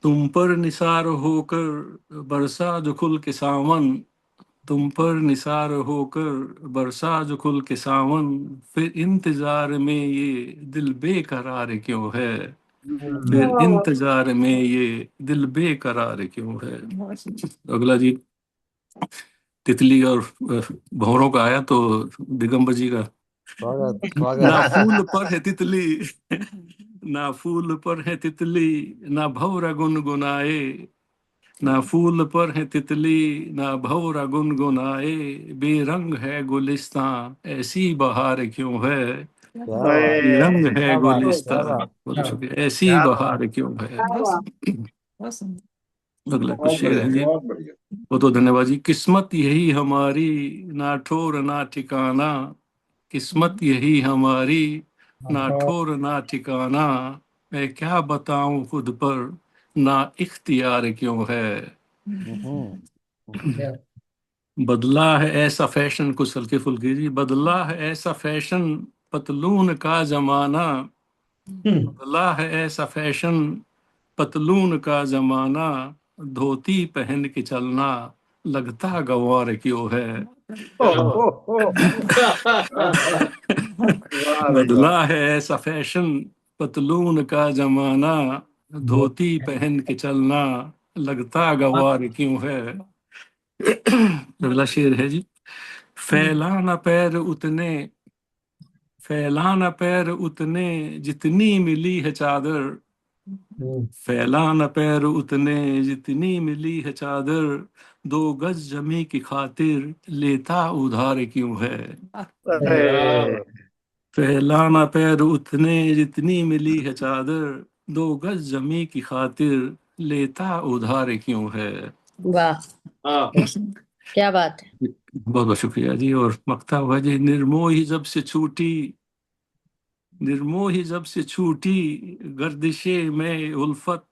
तुम पर निसार होकर बरसा जो खुल के सावन, तुम पर निसार होकर बरसा जो खुल के सावन, फिर इंतजार में ये दिल बेकरार क्यों है, फिर इंतजार में ये दिल बेकरार क्यों है। अगला जी, तितली और भंवरों का आया, तो दिगंबर जी का, ना फूल पर है तितली, ना फूल पर है तितली, ना भौरा गुनगुनाए, ना फूल पर है तितली, ना भौरा गुनगुनाए, बेरंग है गुलिस्तां ऐसी बहार क्यों है, बेरंग है गुलिस्तां ऐसी बहार क्यों है। अगला कुछ शेर है जी, वो तो धन्यवाद जी। किस्मत यही हमारी ना ठोर ना ठिकाना, किस्मत यही हमारी ना ठोर ना ठिकाना, मैं क्या बताऊं खुद पर ना इख्तियार क्यों है। बदला है ऐसा फैशन, कुछ हल्के फुल्के जी, बदला है ऐसा फैशन पतलून का जमाना, बदला है ऐसा फैशन पतलून का जमाना, धोती पहन के चलना लगता गंवार क्यों है। बदला है ऐसा फैशन पतलून का जमाना, धोती पहन के चलना लगता गंवार क्यों है। अगला शेर है जी, फैलाना पैर उतने, फैलाना पैर उतने जितनी मिली है चादर, फैलाना पैर उतने जितनी मिली है चादर, दो गज जमी की खातिर लेता उधार क्यों है। फैलाना पैर उतने जितनी मिली है चादर, दो गज जमी की खातिर लेता उधार क्यों है। वाह, क्या बात है। बहुत बहुत शुक्रिया जी। और मकता हुआ जी, निर्मोही जब से छूटी, निर्मोही जब से छूटी गर्दिशे में उल्फत,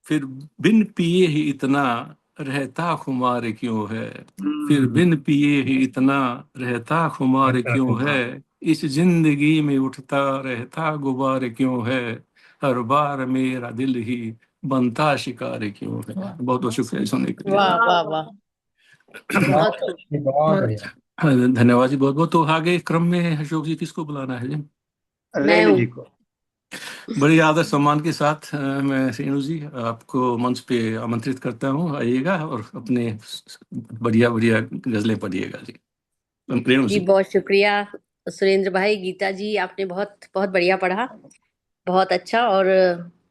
फिर बिन पिए ही इतना रहता खुमार क्यों है, फिर बिन पिए ही इतना रहता खुमार क्यों है, इस जिंदगी में उठता रहता गुबार क्यों है, हर बार मेरा दिल ही बनता शिकार क्यों है। बहुत बहुत शुक्रिया सुनने के लिए। वाह वाह वाह, बहुत खूब। धन्यवाद जी बहुत बहुत। तो आगे क्रम में अशोक जी किसको बुलाना है जी। मैं हूँ। जी को बड़ी आदर सम्मान के साथ मैं श्रीनु जी आपको मंच पे आमंत्रित करता हूँ, आइएगा और अपने बढ़िया बढ़िया गजलें पढ़िएगा जी। रेणु जी जी। बहुत शुक्रिया। सुरेंद्र भाई, गीता जी, आपने बहुत बहुत बढ़िया पढ़ा, बहुत अच्छा। और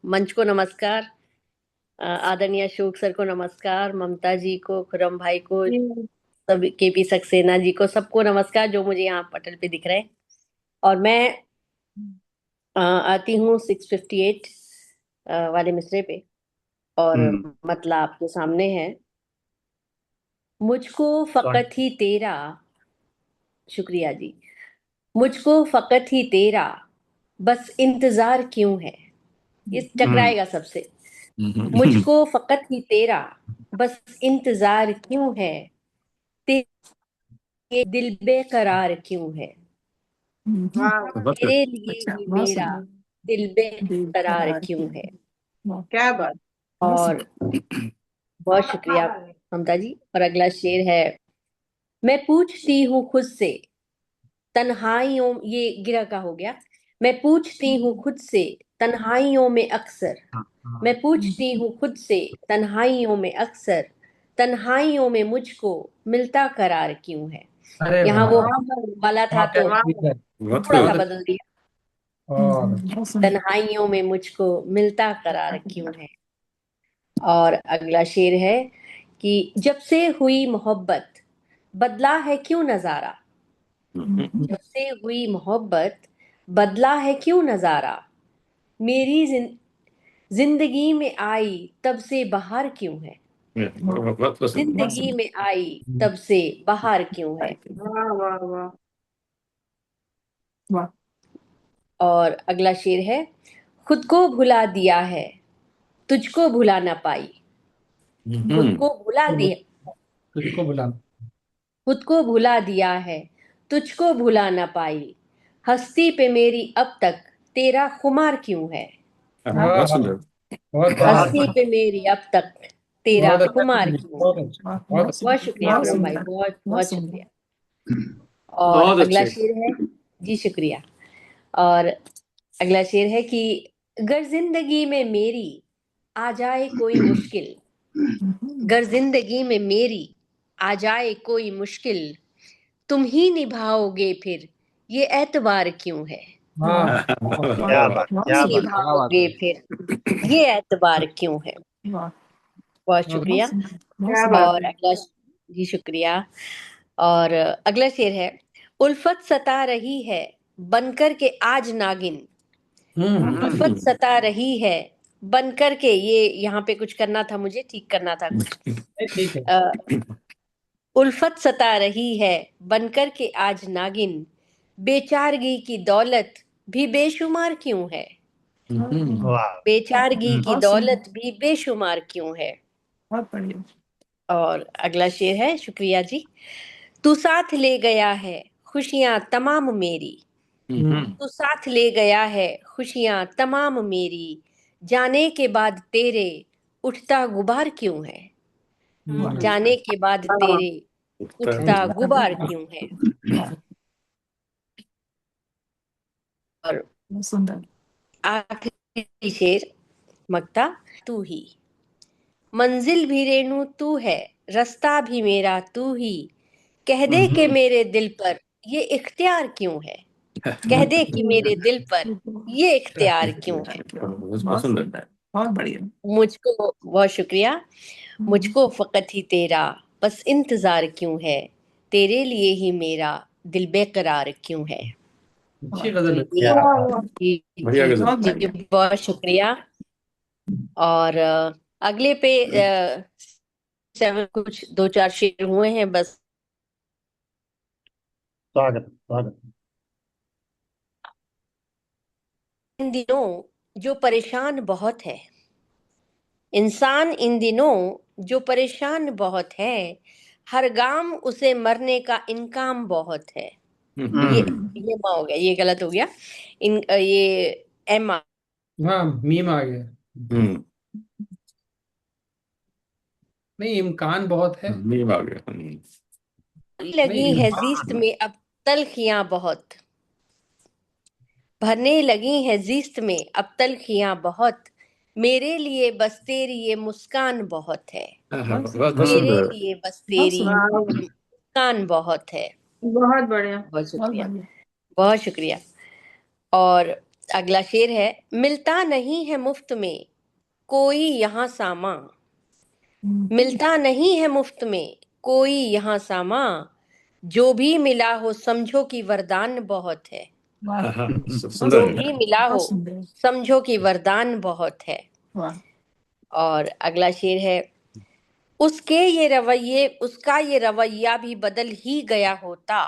मंच को नमस्कार, आदरणीय अशोक सर को नमस्कार, ममता जी को, खुरम भाई को, सब केपी सक्सेना जी को, सबको नमस्कार जो मुझे यहाँ पटल पे दिख रहे हैं। और मैं आती हूँ 658 वाले मिसरे पे, और मतलब आपके सामने है। मुझको फकत ही तेरा, शुक्रिया जी, मुझको फकत ही तेरा बस इंतजार क्यों है। ये टकराएगा सबसे। मुझको फकत ही तेरा बस इंतजार क्यों है, तेरे दिल बेकरार क्यों है, तेरे लिए ही मेरा दिल बेकरार क्यों है। क्या बात। और बहुत शुक्रिया ममता जी। और अगला शेर है। मैं पूछती हूँ खुद से तन्हाइयों, ये गिरा का हो गया। मैं पूछती हूँ खुद से तन्हाइयों में अक्सर, मैं पूछती हूँ खुद से तन्हाइयों में अक्सर, तन्हाइयों में मुझको मिलता करार क्यों है। अरे यहाँ वाह, वो वाला था तो थोड़ा सा बदल दिया। और तन्हाइयों में मुझको मिलता करार क्यों है। और अगला शेर है कि जब से हुई मोहब्बत बदला है क्यों नजारा, जब से हुई मोहब्बत बदला है क्यों नजारा, मेरी जिंदगी में आई तब से बाहर क्यों है, जिंदगी में आई तब से बाहर क्यों है। वाह वाह वाह। और अगला शेर है। खुद को भुला दिया है तुझको भुला ना पाई, खुद को भुला दिया, तुझको बुला। खुद को भुला दिया है तुझको भुला ना पाई, हस्ती पे मेरी अब तक तेरा खुमार क्यों है, बहुत हस्ती पे मेरी अब तक तेरा बहुत खुमार अच्छा, क्यों बहुत है। अच्छा, बहुत बहुत शुक्रिया ब्रह्म भाई, बहुत बहुत शुक्रिया। और बहुत अगला अच्छे। शेर है जी, शुक्रिया। और अगला शेर है कि अगर जिंदगी में मेरी आ जाए कोई मुश्किल, अगर जिंदगी में मेरी आ जाए कोई मुश्किल, तुम ही निभाओगे फिर ये एतबार क्यों है, क्या बात, क्या तुम बात। निभाओगे फिर ये एतबार क्यों है। बहुत शुक्रिया। क्या बात और है। अगला जी, शुक्रिया। और अगला शेर है। उल्फत सता रही है बनकर के आज नागिन, उल्फत सता रही है बनकर के, ये यहाँ पे कुछ करना था, मुझे ठीक करना था कुछ। ठीक है। उल्फत सता रही है बनकर के आज नागिन, बेचारगी की दौलत भी बेशुमार क्यों है, वाह, बेचारगी की दौलत भी बेशुमार क्यों है। बहुत बढ़िया। और अगला शेर है, शुक्रिया जी। तू साथ ले गया है खुशियां तमाम मेरी, तू साथ ले गया है खुशियां तमाम मेरी, जाने के बाद तेरे उठता गुबार क्यों है, जाने के बाद तेरे उठता गुबार क्यों है। और सुंदर। आखिरी शेर मक्ता। तू ही मंजिल भी रेणु तू है, रास्ता भी मेरा तू ही, कह दे कि मेरे दिल पर ये इख्तियार क्यों है, कह दे कि मेरे दिल पर ये इख्तियार क्यों है। बहुत सुंदर, बहुत बढ़िया। मुझको, बहुत शुक्रिया। मुझको फकत ही तेरा बस इंतजार क्यों है, तेरे लिए ही मेरा दिल बेकरार क्यों है। अच्छी गजल है। क्या बात। जी, बढ़िया जी, गजल। जी, बहुत शुक्रिया। और अगले पे 7 कुछ 2-4 शेर हुए हैं बस। स्वागत, स्वागत। इन दिनों जो परेशान बहुत है इंसान, इन दिनों जो परेशान बहुत है, हर गाम उसे मरने का इनकाम बहुत है। ये माँ हो गया, ये गलत हो गया। ये एम हाँ, मीम आ गया। नहीं, इम्कान बहुत है। मीम आ गया। लगी नहीं, है जीस्त में अब तलखियां बहुत, भरने लगी है जीस्त में अब तलखियां बहुत, मेरे लिए बस तेरी ये मुस्कान बहुत है, मेरे लिए बस तेरी ये मुस्कान बहुत है। बहुत बढ़िया। बहुत शुक्रिया। बहुत शुक्रिया। और अगला शेर है, मिलता नहीं है मुफ्त में कोई यहाँ सामा, मिलता नहीं है मुफ्त में कोई यहाँ सामा, जो भी मिला हो समझो कि वरदान बहुत है। सुंदर जो है। भी मिला हो समझो कि वरदान बहुत है। और अगला शेर है, उसका ये रवैया भी बदल ही गया होता,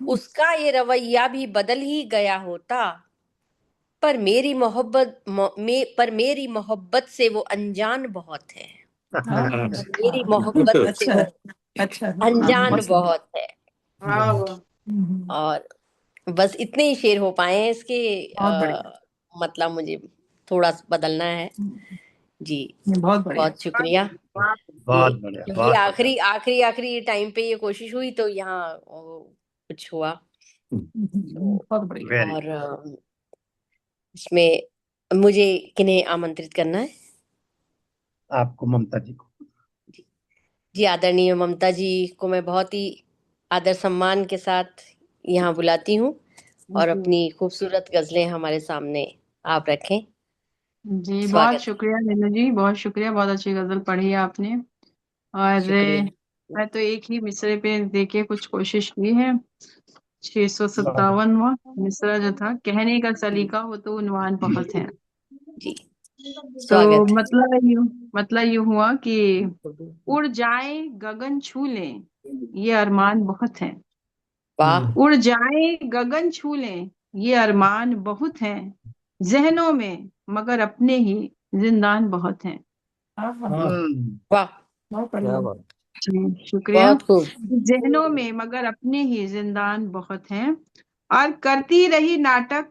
उसका ये रवैया भी बदल ही गया होता, पर मेरी मोहब्बत से वो अनजान बहुत है। मेरी मोहब्बत से वो अनजान बहुत है। और बस इतने ही शेर हो पाए हैं इसके। मतलब मुझे थोड़ा बदलना है जी। बहुत बढ़िया। बहुत शुक्रिया। बहुत बढ़िया, क्योंकि बहुत आखिरी टाइम पे ये कोशिश हुई तो यहाँ कुछ हुआ। बहुत बढ़िया। Very और इसमें मुझे किन्हें आमंत्रित करना है? आपको ममता जी को। जी, आदरणीय ममता जी को मैं बहुत ही आदर सम्मान के साथ यहाँ बुलाती हूँ और अपनी खूबसूरत गजलें हमारे सामने आप रखें। जी, बहुत स्वागत। शुक्रिया नीलू जी, बहुत शुक्रिया, बहुत अच्छी गजल पढ़ी है आपने। और शुक्रिया। मैं तो एक ही मिसरे पे देके कुछ कोशिश की है। 657वां मिसरा जो था, कहने का सलीका वो तो उन्वान बहुत है। जी, तो स्वागत। मतलब यूं हुआ कि उड़ जाए गगन छू लें ये अरमान बहुत है। वाह। उड़ जाए गगन छू लें ये अरमान बहुत है, जहनों में मगर अपने ही जिंदान बहुत हैं। वाह, बहुत बढ़िया। जी, शुक्रिया। बहुत खूब। जहनों में मगर अपने ही जिंदान बहुत हैं, और करती रही नाटक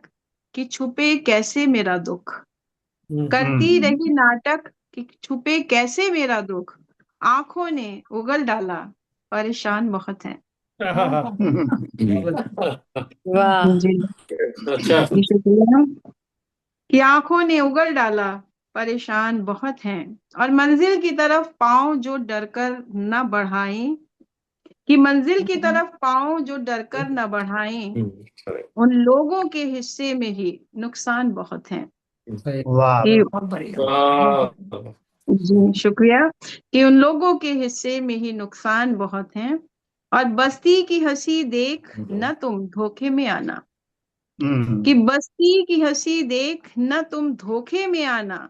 कि छुपे कैसे मेरा दुख, करती रही नाटक कि छुपे कैसे मेरा दुख, आंखों ने उगल डाला परेशान बहुत है। वाह। जी, अच्छा। शुक्रिया। कि आंखों ने उगल डाला परेशान बहुत हैं, और मंजिल की तरफ पांव जो डरकर न बढ़ाएं, कि मंजिल की तरफ पांव जो डरकर न बढ़ाएं, उन लोगों के हिस्से में ही नुकसान बहुत है। वाह कि बहुत बढ़िया। वाह। जी, शुक्रिया। कि उन लोगों के हिस्से में ही नुकसान बहुत हैं, और बस्ती की हंसी देख न तुम धोखे में आना, कि बस्ती की हंसी देख न तुम धोखे में आना,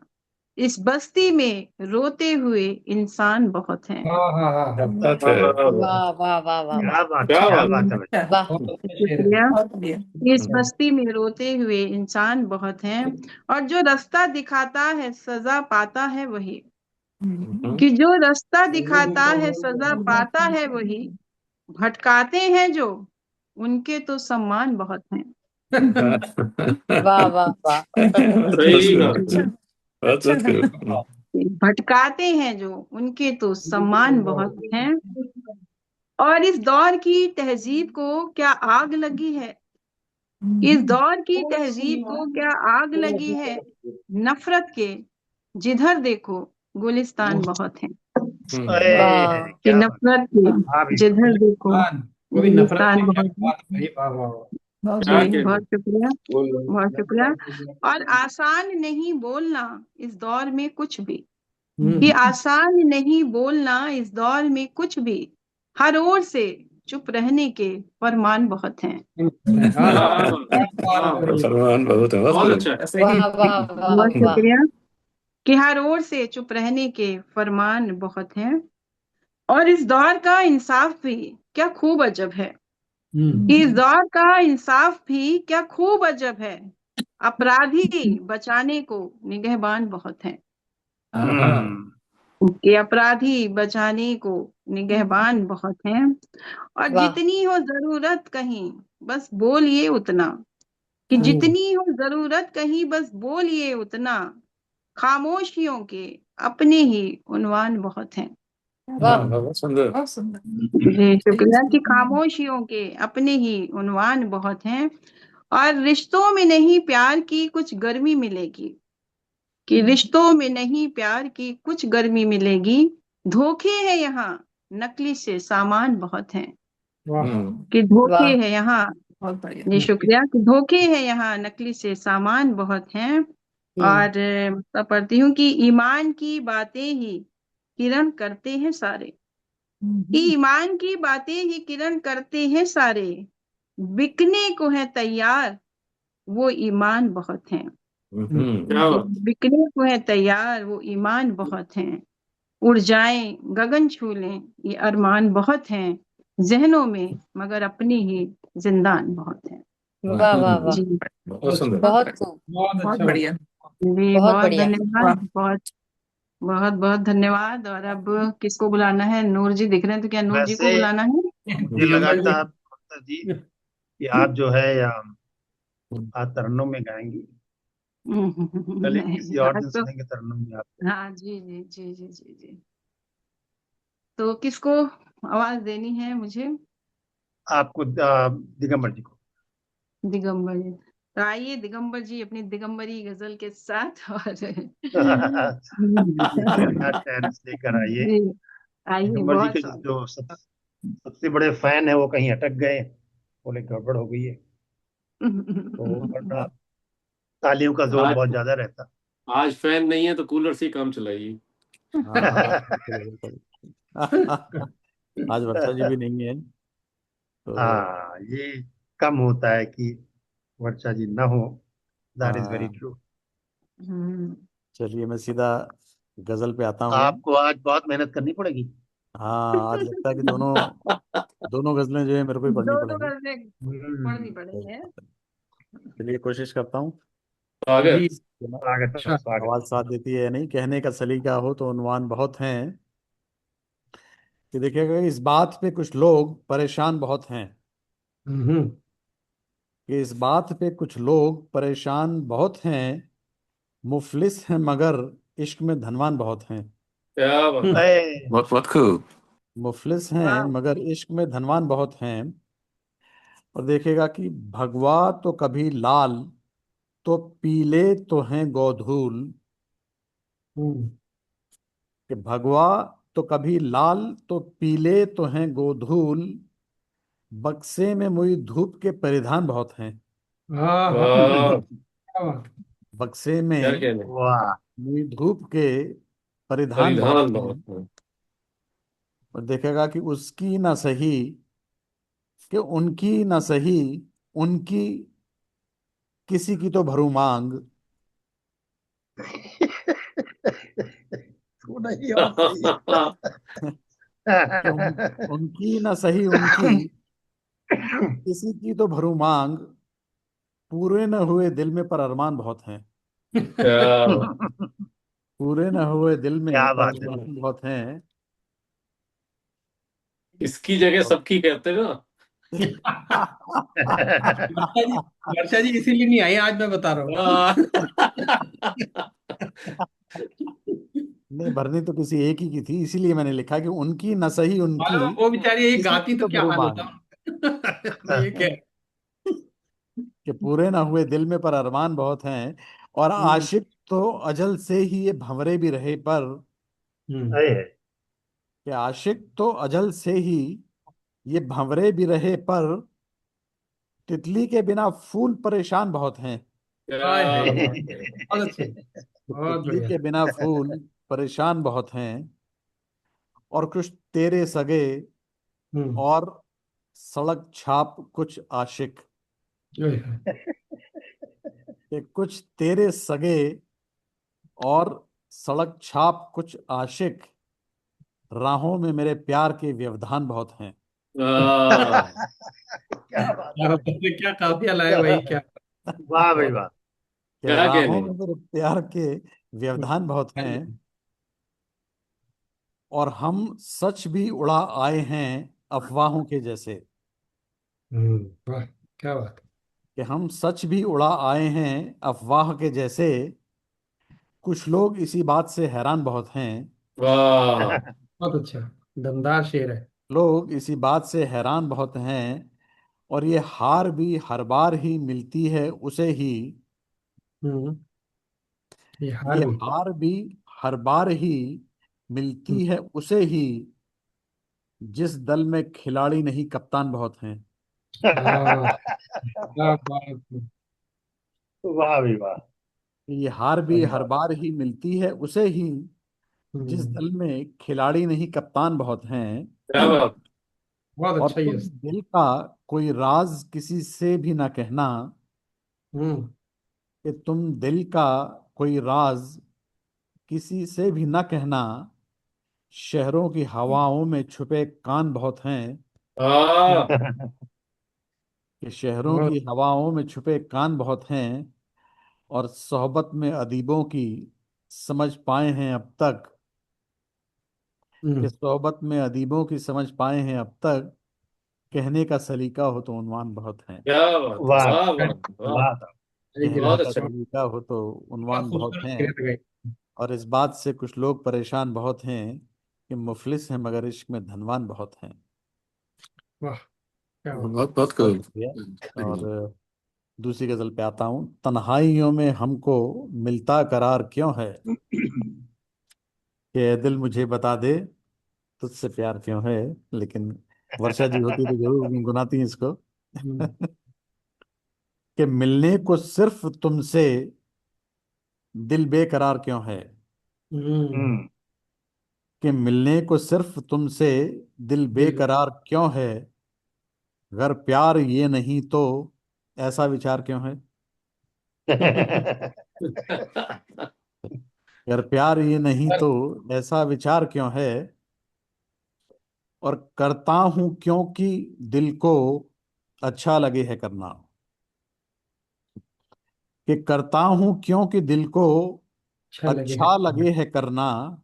इस बस्ती में रोते हुए इंसान बहुत हैं। बात है। वाह वाह वाह वाह। क्या बात, क्या क्या बात। बात है। वाह। शुक्रिया। बहुत बढ़िया। इस बस्ती में रोते हुए इंसान बहुत हैं, और जो रास्ता दिखाता है सजा पाता है वही, कि जो रास्ता दिखाता है सजा पाता है वही, भटकाते हैं जो उनके तो सम्मान बहुत हैं। वाह वाह वाह। सही बात है। भटकाते हैं जो उनके तो सम्मान बहुत हैं, और इस दौर की तहजीब को क्या आग लगी है, इस दौर की तहजीब को क्या आग लगी है, नफरत के जिधर देखो गुलिस्तान बहुत हैं। अरे वाह। कि क्या बात। नफरत के जिधर देखो कभी नफरत गुलिस्तान नहीं बहुत हैं। करता। वाह वाह वाह। बहुत क्या जी, बढ़िया। बहुत शुक्रिया, बहुत शुक्रिया। और आसान नहीं बोलना इस दौर में कुछ भी, कि आसान नहीं बोलना इस दौर में कुछ भी, हर ओर से चुप रहने के फरमान बहुत हैं। फरमान बहुत है। बहुत अच्छा है। सही। वाह वाह वाह बहुत वाह। शुक्रिया। कि हर ओर से चुप रहने के फरमान बहुत हैं, और इस दौर का इंसाफ भी क्या खूब अजब है, कि इस दौर का इंसाफ भी क्या खूब अजब है, अपराधी बचाने को निगहबान बहुत हैं। कि अपराधी बचाने को निगहबान बहुत हैं, और वाह। जितनी हो जरूरत कहीं बस बोलिए उतना, कि जितनी हो जरूरत कहीं बस बोलिए उतना, खामोशियों के अपने ही उन्वान बहुत हैं। वाह। बहुत सुंदर। बहुत सुंदर। जी, शुक्रिया। कि खामोशियों के अपने ही उन्वान बहुत हैं, और रिश्तों में नहीं प्यार की कुछ गर्मी मिलेगी, कि रिश्तों में नहीं प्यार की कुछ गर्मी मिलेगी, धोखे हैं यहाँ नकली से सामान बहुत हैं, कि धोखे वाह। हैं यहाँ बहुत बढ़िया। जी शुक्रिया। कि धोखे हैं यहाँ नकली से सामान बहुत हैं। और मैं पढ़ती हूँ कि ईमान की बातें ही किरण करते हैं सारे। कि ईमान की बातें ही किरण करते हैं सारे, बिकने को है तैयार वो ईमान बहुत हैं। क्या बात। बिकने को है तैयार वो ईमान बहुत हैं। उड़ जाएं गगन छू लें ये अरमान बहुत हैं। जहनों में मगर अपनी ही जिंदान बहुत हैं। वाह वाह वाह, जी बहुत सुंदर। बहुत खूब, बहुत बहुत अच्छा। बढ़िया। जी बहुत बहुत बढ़िया। धन्यवाद। बहुत बहुत बहुत धन्यवाद। और अब किसको बुलाना है? नूर जी दिख रहे हैं, तो क्या नूर जी को वैसे बुलाना है? मुझे लगा दिगंबर था जी। डॉक्टर जी कि आप जो है आज तरन्नुम में गाएंगी, कल किसी नहीं और आज दिन तो। सुनेंगे तरन्नुम में आप। हाँ जी जी जी जी जी जी। तो किसको आवाज देनी है मुझे? आपको दिगंबर जी को। दिगंबर जी। तो आइए दिगंबर जी अपनी दिगंबरी गजल के साथ। और क्या टेंस लेकर आइए। जी आइए। दिगंबर जी बहुत के स्वागत। जो सबसे बड़े फैन है वो कहीं अटक गए, बोले गड़बड़ हो गई है, तो वरना तालियों का जोर आज बहुत ज्यादा रहता। आज फैन नहीं है तो कूलर से ही काम चलाइए। हाँ बिल्कुल बिल्कुल। आज वर्षा जी भी नहीं है तो हाँ ये कम होता है कि वर्षा जी ना हो। दैट इज वेरी हाँ, ट्रू। चलिए मैं सीधा गजल पे आता हूँ। आपको आज बहुत मेहनत करनी पड़ेगी। हाँ आज लगता है कि दोनों दोनों गजलें जो है मेरे को ही पढ़नी दो दो पड़ेंगी। गजलें पढ़नी पड़ी है। चलिए कोशिश करता हूँ स्वागत। जी। कि ना स्वागत है, अच्छा। स्वागत आवाज साथ देती है या नहीं। कहने का सलीका हो तो उन्वान बहुत हैं कि देखिएगा इस बात पे कुछ लोग परेशान बहुत हैं। हम्म। कि इस बात पे कुछ लोग परेशान बहुत हैं, मुफलिस हैं मगर इश्क में धनवान बहुत हैं। क्या बात। है। बहुत बहुत खूब। मुफलिस हैं वाह। मगर इश्क में धनवान बहुत हैं। और देखेगा कि भगवा तो कभी लाल तो पीले तो हैं गोधूल। हम्म। कि भगवा तो कभी लाल तो पीले तो हैं गोधूल। बक्से में मुई धूप के परिधान बहुत हैं। हाँ हाँ, वाह। क्या बात। बक्से क्या में कहने। वाह। मुई धूप के परिधान बहुत परिधान हैं। बहुत है। और देखेगा कि उसकी ना सही कि उनकी ना सही उनकी किसी की तो भरू मांग। थोड़ा ही और सही। कि उनकी ना सही उनकी किसी की तो भरू मांग। पूरे न हुए दिल में पर अरमान बहुत हैं। क्या बात। पूरे न हुए दिल में क्या पर बात है। अरमान बहुत हैं। इसकी जगह और सबकी कहते ना। वर्षा जी इसीलिए नहीं आई आज, मैं बता रहा हूँ। नहीं भरनी तो किसी एक ही की थी, इसीलिए मैंने लिखा कि उनकी न सही उनकी मालूम वो बेचारी एक किसी गाती की तो तो क्या भरू हाल मांग। होता। मैं ये कह। कि पूरे न हुए दिल में पर अरमान बहुत हैं। और हम्म। आशिक तो अजल से ही ये भंवरे भी रहे पर। हम्म। है। कि आशिक तो अजल से ही ये भंवरे भी रहे पर। तितली के बिना फूल परेशान बहुत हैं। हाय हाय, क्या बात है। बहुत अच्छे, कि बहुत तितली बढ़िया। के बिना फूल परेशान बहुत हैं। और कुछ तेरे सगे हम्म। और सड़क छाप कुछ आशिक। ओए होए। कि कुछ तेरे सगे और सड़क छाप कुछ आशिक। राहों में मेरे प्यार के व्यवधान बहुत हैं। वाह। क्या बात क्या बात है, क्या काफिया लाए भाई, क्या। कि वाह भाई वाह। क्या राहों कहने। में मेरे प्यार के व्यवधान बहुत हैं। और हम सच भी उड़ा आए हैं अफवाहों के जैसे। वाह, क्या बात। कि हम सच भी उड़ा आए हैं अफवाह के जैसे। कुछ लोग इसी बात से हैरान बहुत हैं। वाह। बहुत अच्छा, दमदार शेर है। लोग इसी बात से हैरान बहुत हैं। और ये हार भी हर बार ही मिलती है उसे ही। हम्म। ये हार ये भी। हार भी हर बार ही हम्म। मिलती है उसे ही। जिस दल में खिलाड़ी नहीं कप्तान बहुत हैं। हाँ, क्या बात है। वाह भी वाह। ये हार भी बढ़िया। हर बार ही मिलती है उसे ही जिस हम्म, दल में खिलाड़ी नहीं कप्तान बहुत हैं। क्या बात। बहुत और अच्छा ये। तुम दिल का कोई राज किसी से भी ना कहना, हम्म कि तुम दिल का कोई राज किसी से भी ना कहना, शहरों की हवाओं में छुपे कान बहुत हैं। हाँ। कि शहरों बहुत। की हवाओं में छुपे कान बहुत हैं, और सोहबत में अदीबों की समझ पाए हैं अब तक। कि हम्म सोहबत में अदीबों की समझ पाए हैं अब तक, कहने का सलीका हो तो उन्वान बहुत हैं। क्या बात है, वाह वाह वाह वाह। वाह। सही कहने बहुत गिरा। का अच्छा। सलीका हो तो बहुत उन्वान बहुत खूबसूरत हैं। गिरा था भाई। और इस बात से कुछ लोग परेशान बहुत हैं कि मुफलिस हैं मगर इश्क में धनवान बहुत हैं। वाह, क्या बात। बहुत बहुत बहुत खूब। शुक्रिया। और दूसरी गजल पे आता हूँ। तन्हाइयों में हमको मिलता करार क्यों है, कि ए दिल मुझे बता दे तुझसे प्यार क्यों है। लेकिन वर्षा जी होती तो जरूर गुनगुनाती इसको। हम्म कि मिलने को सिर्फ तुमसे दिल बेकरार क्यों है। हम्म हम्म। कि मिलने को सिर्फ तुमसे दिल दिल में। बेकरार क्यों है, अगर प्यार ये नहीं तो ऐसा विचार क्यों है। अगर प्यार ये नहीं तो ऐसा विचार क्यों है, और करता हूं क्योंकि दिल को अच्छा लगे है करना। कि करता हूं क्योंकि दिल को अच्छा लगे है। अच्छा लगे है करना,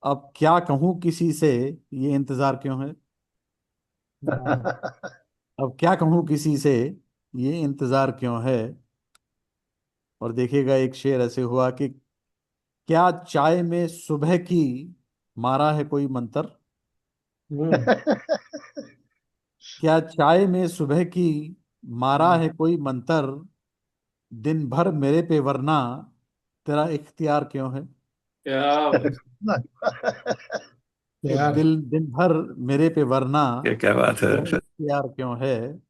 अब क्या कहूं किसी से ये इंतजार क्यों है। वाह। अब क्या कहूं किसी से ये इंतजार क्यों है। और देखिएगा एक शेर ऐसे हुआ कि क्या चाय में सुबह की मारा है कोई मंतर। हम्म क्या चाय में सुबह की मारा हम्म, है कोई मंतर, दिन भर मेरे पे वरना तेरा इख्तियार क्यों है। क्या बात। कि यार। दिल दिन भर मेरे पे वरना क्या बात है। तेरा इख्तियार क्यों है।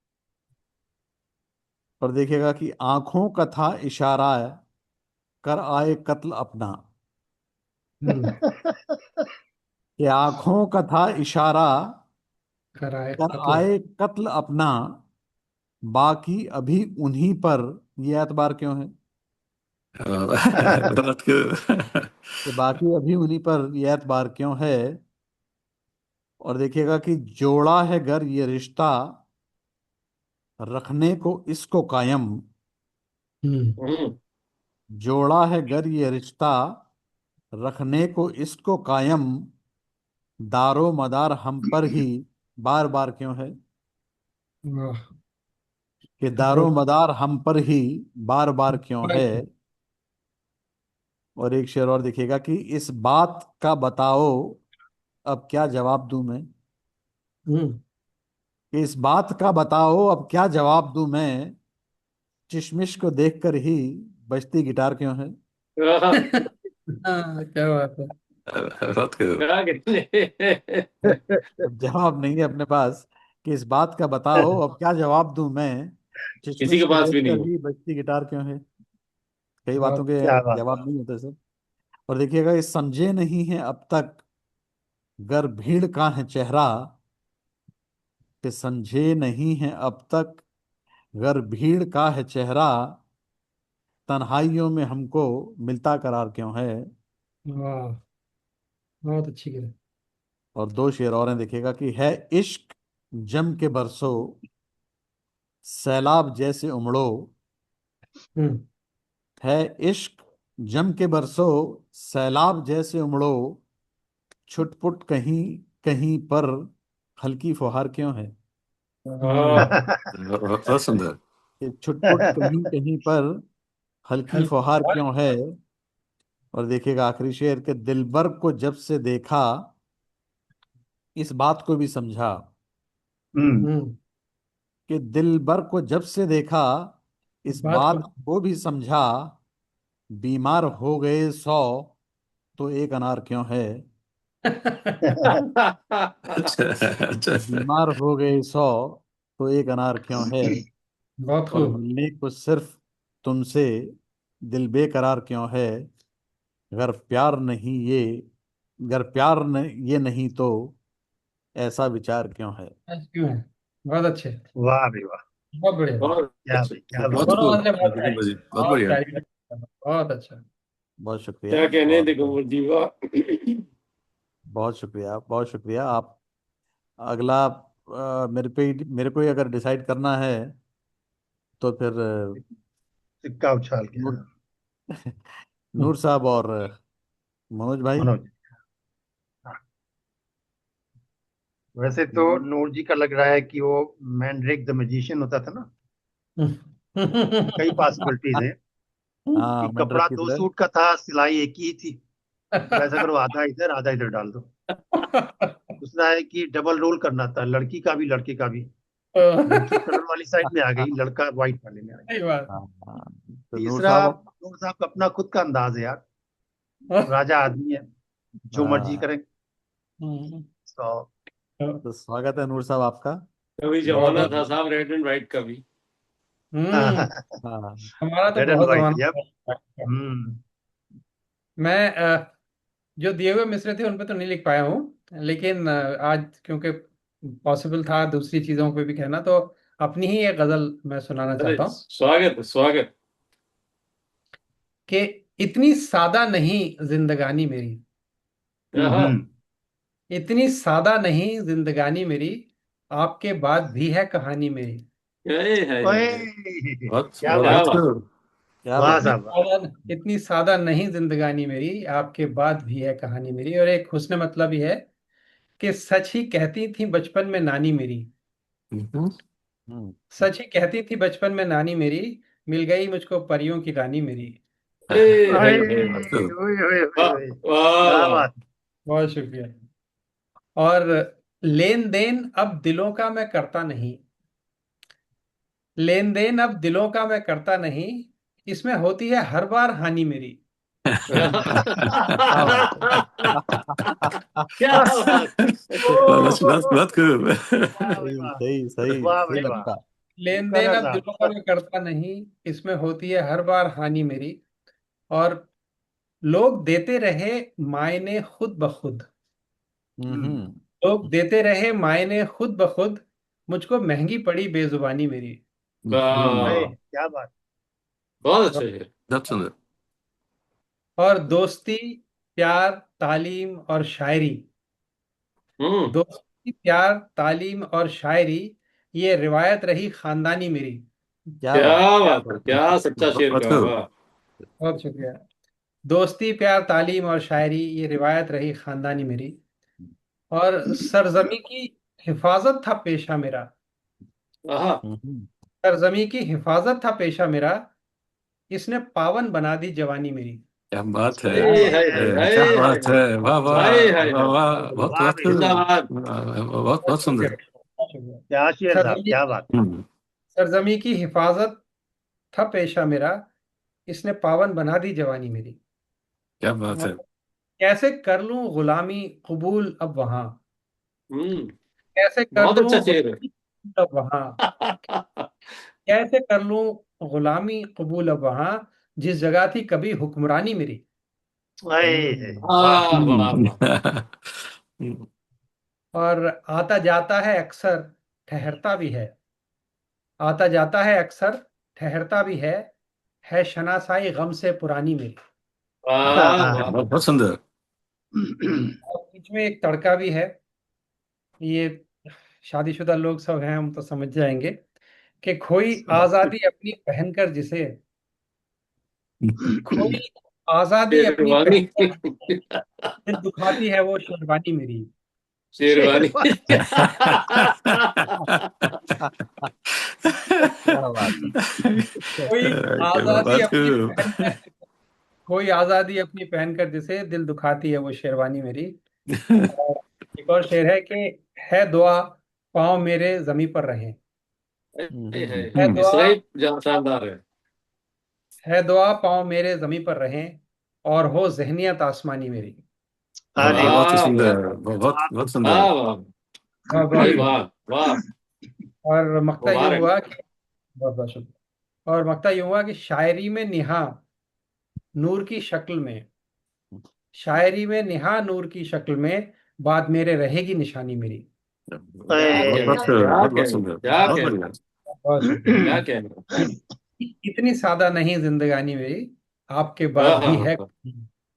और देखिएगा कि आंखों का था इशारा कर आए कत्ल अपना। हम्म कि आंखों का था इशारा कराए कर कत्ल। आए कत्ल अपना, बाकी अभी उन्हीं पर ये एतबार क्यों है। बहुत खूब। कि बाकी अभी उन्हीं पर ये एतबार क्यों है। और देखिएगा कि जोड़ा है गर ये रिश्ता रखने को इसको कायम। हम्म हम्म। जोड़ा है गर ये रिश्ता रखने को इसको कायम, दारो मदार हम पर ही बार बार क्यों है। वाह। कि दारो। दारो मदार हम पर ही बार बार क्यों है। और एक शेर और देखिएगा कि इस बात का बताओ अब क्या जवाब दूं मैं। हम्म कि इस बात का बताओ अब क्या जवाब दूं मैं, चिशमिश को देखकर ही बजती गिटार क्यों है। वाह, हाँ, क्या बात है। बहुत खूब। क्या कहते। अब जवाब नहीं है अपने पास, कि इस बात का बताओ अब क्या जवाब दूं मैं, किसी चिशमिश के को पास भी नहीं देखकर हो। ही बजती गिटार क्यों है। कई बातों बहुत। के क्या बात। जवाब नहीं होते सर। और देखिएगा ये समझे नहीं है अब तक गर भीड़ का है चेहरा। कि समझे नहीं है अब तक गर भीड़ का है चेहरा, तन्हाइयों में हमको मिलता करार क्यों है। वाह, बहुत अच्छी गिरा। और दो शेर और हैं देखिएगा कि है इश्क जम के बरसो सैलाब जैसे उमड़ो। हम्म है इश्क जम के बरसो सैलाब जैसे उमड़ो, छुटपुट कहीं कहीं पर हल्की फुहार क्यों है। हम्म बहुत सुंदर। कि छुटपुट कहीं कहीं पर हल्की हल्की फुहार फुहार। क्यों है। और देखिएगा आखिरी शेर के दिलबर को जब से देखा इस बात को भी समझा। हम्म। हम्म कि दिलबर को जब से देखा इस बात को। बात को भी समझा, बीमार हो गए 100 तो एक अनार क्यों है। अच्छा अच्छा। बीमार हो गए 100 तो एक अनार क्यों है, बहुत और खूब। मिलने को सिर्फ तुमसे दिल बेकरार क्यों है, अगर प्यार नहीं ये अगर प्यार न, ये नहीं तो ऐसा विचार क्यों है। आज क्यों है? बहुत अच्छे, वाह भाई वाह, बहुत बढ़िया। बहुत क्या अच्छा, भाई क्या बहुत बात। दोनों खूब, गजलें बहुत बहुत प्यारी, मजे, बहुत बहुत बढ़िया। प्यारी, बहुत अच्छा। बहुत शुक्रिया। क्या कहने और देखो जीवा। बहुत शुक्रिया, बहुत शुक्रिया। आप अगला मेरे को ही अगर डिसाइड करना है तो फिर सिक्का उछाल के, नूर हाँ। नूर साहब और मनोज भाई। मनोज, हाँ। वैसे तो नूर जी का लग रहा है कि वो मैंड्रिक द मैजिशियन होता था ना, कई पॉसिबिलिटीज हैं हाँ, कि मंडरक कपड़ा की दो तरह। सूट का था, सिलाई एक ही थी, तो ऐसा करो आधा इधर डाल दो। दूसरा है कि डबल रोल करना था, लड़की का भी लड़के का भी, लड़की कलर वाली साइड में आ गई, लड़का व्हाइट वाले में आ गया। सही बात। हाँ, हाँ। तो नूर तीसरा, साहब। नूर साहब का अपना खुद का अंदाज है यार, राजा आदमी है, जो मर्जी हाँ, करें। हम्म, तो तो स्वागत है नूर साहब आपका। कभी बहुत जमाना बहुत। था साहब रेड एंड व्हाइट का भी। हम्म, हाँ, हमारा तो रेड एंड बहुत व्हाइट, जमाना यप। था। मैं जो दिए हुए मिसरे थे उन पे तो नहीं लिख पाया हूँ, लेकिन आज क्योंकि पॉसिबल था दूसरी चीजों पे भी कहना, तो अपनी ही एक गजल मैं सुनाना अरे चाहता हूँ स्वागत स्वागत। कि इतनी सादा नहीं जिंदगानी मेरी, हाँ, इतनी सादा नहीं जिंदगानी मेरी, आपके बाद भी है कहानी मेरी। ओए, बहुत क्या बात, क्या बहुत बात। खूब। क्या वाह बात है। साहब। इतनी सादा नहीं जिंदगानी मेरी, आपके बाद भी है कहानी मेरी। और एक हुस्न मतलब ही है कि सच ही कहती थी बचपन में नानी मेरी, हम्म, हम्म, सच ही कहती थी बचपन में नानी मेरी, मिल गई मुझको परियों की रानी मेरी। ए, है, ओए है। बहुत खूब। ओए ओए ओए वाह ओए, वाह क्या वाह। बात। बहुत शुक्रिया। और लेन देन अब दिलों का मैं करता नहीं, लेन देन अब दिलों का मैं करता नहीं, इसमें होती है हर बार हानि मेरी। क्या बात क्या बात। बहुत खूब। वाह भाई सही वाह, सही सही वाह सही भाई वाह, लपका। लेन देन मुकर्रर अब साहब। दिलों का मैं करता नहीं, इसमें होती है हर बार हानि मेरी। और लोग देते रहे मायने खुद ब खुद, हम्म, हम्म। लोग देते रहे मायने खुद ब खुद, मुझको महंगी पड़ी बेजुबानी मेरी। ओए, वाह, क्या बात। बहुत अच्छा है। बहुत सुंदर। और दोस्ती प्यार तालीम और शायरी, हम्म। दोस्ती प्यार तालीम और शायरी, ये रिवायत रही खानदानी मेरी। क्या क्या बात। बात है, क्या सच्चा शेर बहुत कहा, खूब। वाह। बहुत शुक्रिया। दोस्ती प्यार तालीम और शायरी, ये रिवायत रही खानदानी मेरी। और सरजमी की हिफाजत था पेशा मेरा, आहा। हम्म। सरजमी की हिफाजत था पेशा मेरा, इसने पावन बना दी जवानी मेरी। क्या बात है। हाय हाय हाय क्या हाय हाय बात है। वाह वाह हाय हाय वाह हाय। वाह। बहुत वाह बहुत भाई वाह, खूब। जिंदाबाद। बहुत बहुत बहुत शुक्रिया, सुंदर। बहुत शुक्रिया। क्या शेर साहब, सरजमी क्या बात। सरजमी की हिफाजत था पेशा मेरा, इसने पावन बना दी जवानी मेरी। क्या बात और है। कैसे कर लूं गुलामी कबूल अब वहां, हम्म। कैसे कर बहुत लूं अच्छा शेर गुलामी कबूल अब वहां, है। कैसे कर लूं गुलामी कबूल अब वहां, जिस जगह थी कभी हुक्मरानी मेरी। ओए, वाह। वाह वाह वाह। और आता जाता है अक्सर ठहरता भी है, आता जाता है अक्सर ठहरता भी है शनासाई गम से पुरानी मेरी। वाह वाह। बहुत बहुत सुंदर। और बीच में एक तड़का भी है, ये शादीशुदा लोग सब हैं हम तो समझ जाएंगे, कि खोई आजादी अपनी पहनकर जिसे, खोई आजादी अपनी शेरवानी। पहनकर दिल दुखाती है वो शेरवानी मेरी। शेरवानी। शेरवानी। क्या बात है। कोई क्या आजादी बात अपनी खूब। पहनकर, कोई आजादी अपनी पहनकर जिसे दिल दुखाती है वो शेरवानी मेरी। और एक और शेर है कि है दुआ पाँव मेरे जमी पर रहे, हाय हाय है हाय, दुआ, मिसरा ही शानदार है। है दुआ पाँव मेरे जमी पर रहे, और हो जहनियत आसमानी मेरी। अरे बहुत ही वाह वाह सुंदर। बहुत बहुत सुंदर। वाह वाह। बहुत बहुत भाई शुक्रिया। वाह वाह। और मक्ता यूं मुबारक। हुआ कि बहुत बहुत शुक्रिया। और मक्ता यूं हुआ कि शायरी में निहा नूर की शक्ल में, शायरी में निहा नूर की शक्ल में, बाद मेरे रहेगी निशानी मेरी। क्या बहुत कहना, क्या बहुत बहुत कहना, सुंदर, क्या बहुत कहना, बढ़िया। बहुत शुक्रिया। क्या कहना। इतनी सादा नहीं जिंदगानी मेरी, आपके बाद हाँ भी हाँ है। हाँ,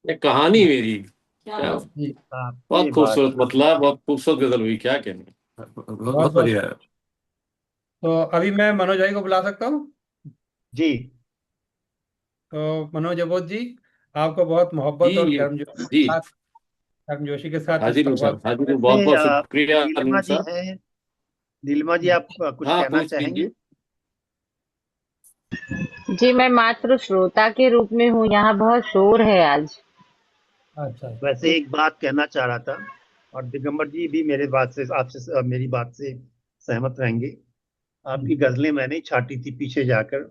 ये कहानी मेरी। क्या जी आपकी बहुत बात खूबसूरत, मतलब बहुत खूबसूरत गजल हुई, क्या कहना। बहुत बहुत बहुत बढ़िया है। तो अभी मैं मनोज भाई को बुला सकता हूँ? जी। तो मनोज अबोध जी, आपको बहुत मोहब्बत और जी जी, गर्मजोशी के साथ हाजिर हूँ इस्तकबाल। साहब, हाजिर हूँ, बहुत नहीं, बहुत शुक्रिया नीलिमा अनिल जी साहब। हैं। नीलिमा जी, आप कुछ हाँ, कहना पूछ चाहेंगे? लीजिए। जी, मैं मात्र श्रोता के रूप में हूँ। यहाँ बहुत शोर है आज। अच्छा वैसे एक बात कहना चाह रहा था, और दिगंबर जी भी मेरे बात से आपसे मेरी बात से सहमत रहेंगे। आपकी गजलें मैंने ही छाटी थी पीछे जाकर,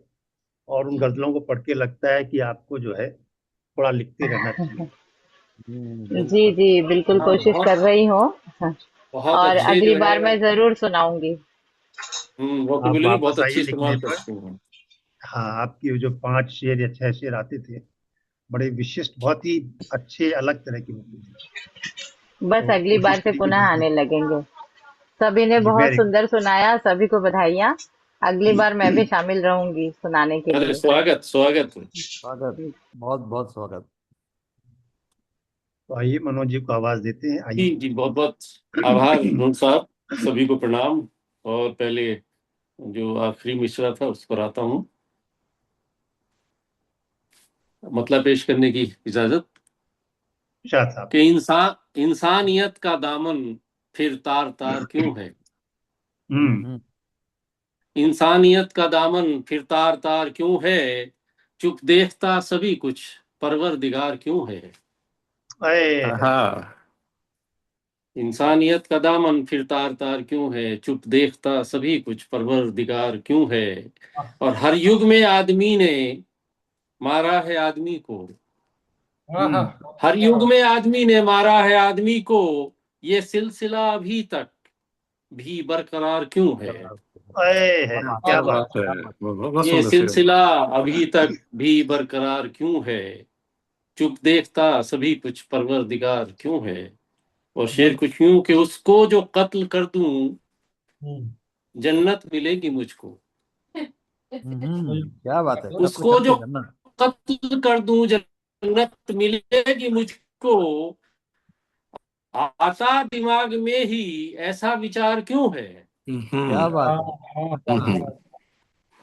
और उन गजलों को पढ़ के लगता है कि आपको जो है थोड़ा लिखते रहना चाहिए। जी जी, बिल्कुल हाँ, कोशिश कर बहुत रही हूँ। बहुत और अच्छे अगली जो है। बार मैं जरूर सुनाऊंगी। आप वोकेबुलरी वापस बहुत अच्छी आइए लिखने इस्तेमाल पर। करते हैं। हाँ, आपकी जो 5 शेर या 6 शेर आते थे, बड़े विशिष्ट, बहुत ही अच्छे, अलग तरह के होते थे। बस तो अगली कोशिश बार से करिए पुनः जल्दी। आने लगेंगे। सभी ने जी, बहुत वेरी गुड। सुंदर सुनाया, सभी को बधाइयाँ। अगली बार मैं भी शामिल रहूंगी सुनाने के अरे लिए। स्वागत स्वागत। स्वागत, बहुत बहुत स्वागत। तो आइए मनोज जी को आवाज देते हैं, जी आइए। जी, बहुत बहुत आभार नूर साहब, सभी को प्रणाम। और पहले जो आखिरी मिसरा था उस पर आता हूँ, मतलब पेश करने की इजाजत। शाह साहब। कि इंसानियत का दामन फिर तार तार क्यों है। हम्म। इंसानियत का दामन फिर तार तार क्यों है, चुप देखता सभी कुछ परवरदिगार क्यों है। अरे है। हाँ, इंसानियत का दामन फिर तार तार क्यों है, चुप देखता सभी कुछ परवरदिगार क्यों है। और हर युग में आदमी ने मारा है आदमी को, हर युग में आदमी ने मारा है आदमी को, ये सिलसिला अभी तक भी बरकरार क्यों है। अरे है, क्या क्या बात। बात है, बहुत ये सुंदर शेर। सिलसिला अभी तक भी बरकरार क्यों है, चुप देखता सभी कुछ परवरदिगार क्यों है। और शेर कुछ यूं कि उसको जो कत्ल कर दूं जन्नत मिलेगी मुझको, क्या बात है, कत्ल उसको करके जो जन्नत। कत्ल कर दूं जन्नत मिलेगी मुझको, आता दिमाग में ही ऐसा विचार क्यों है। क्या बात है।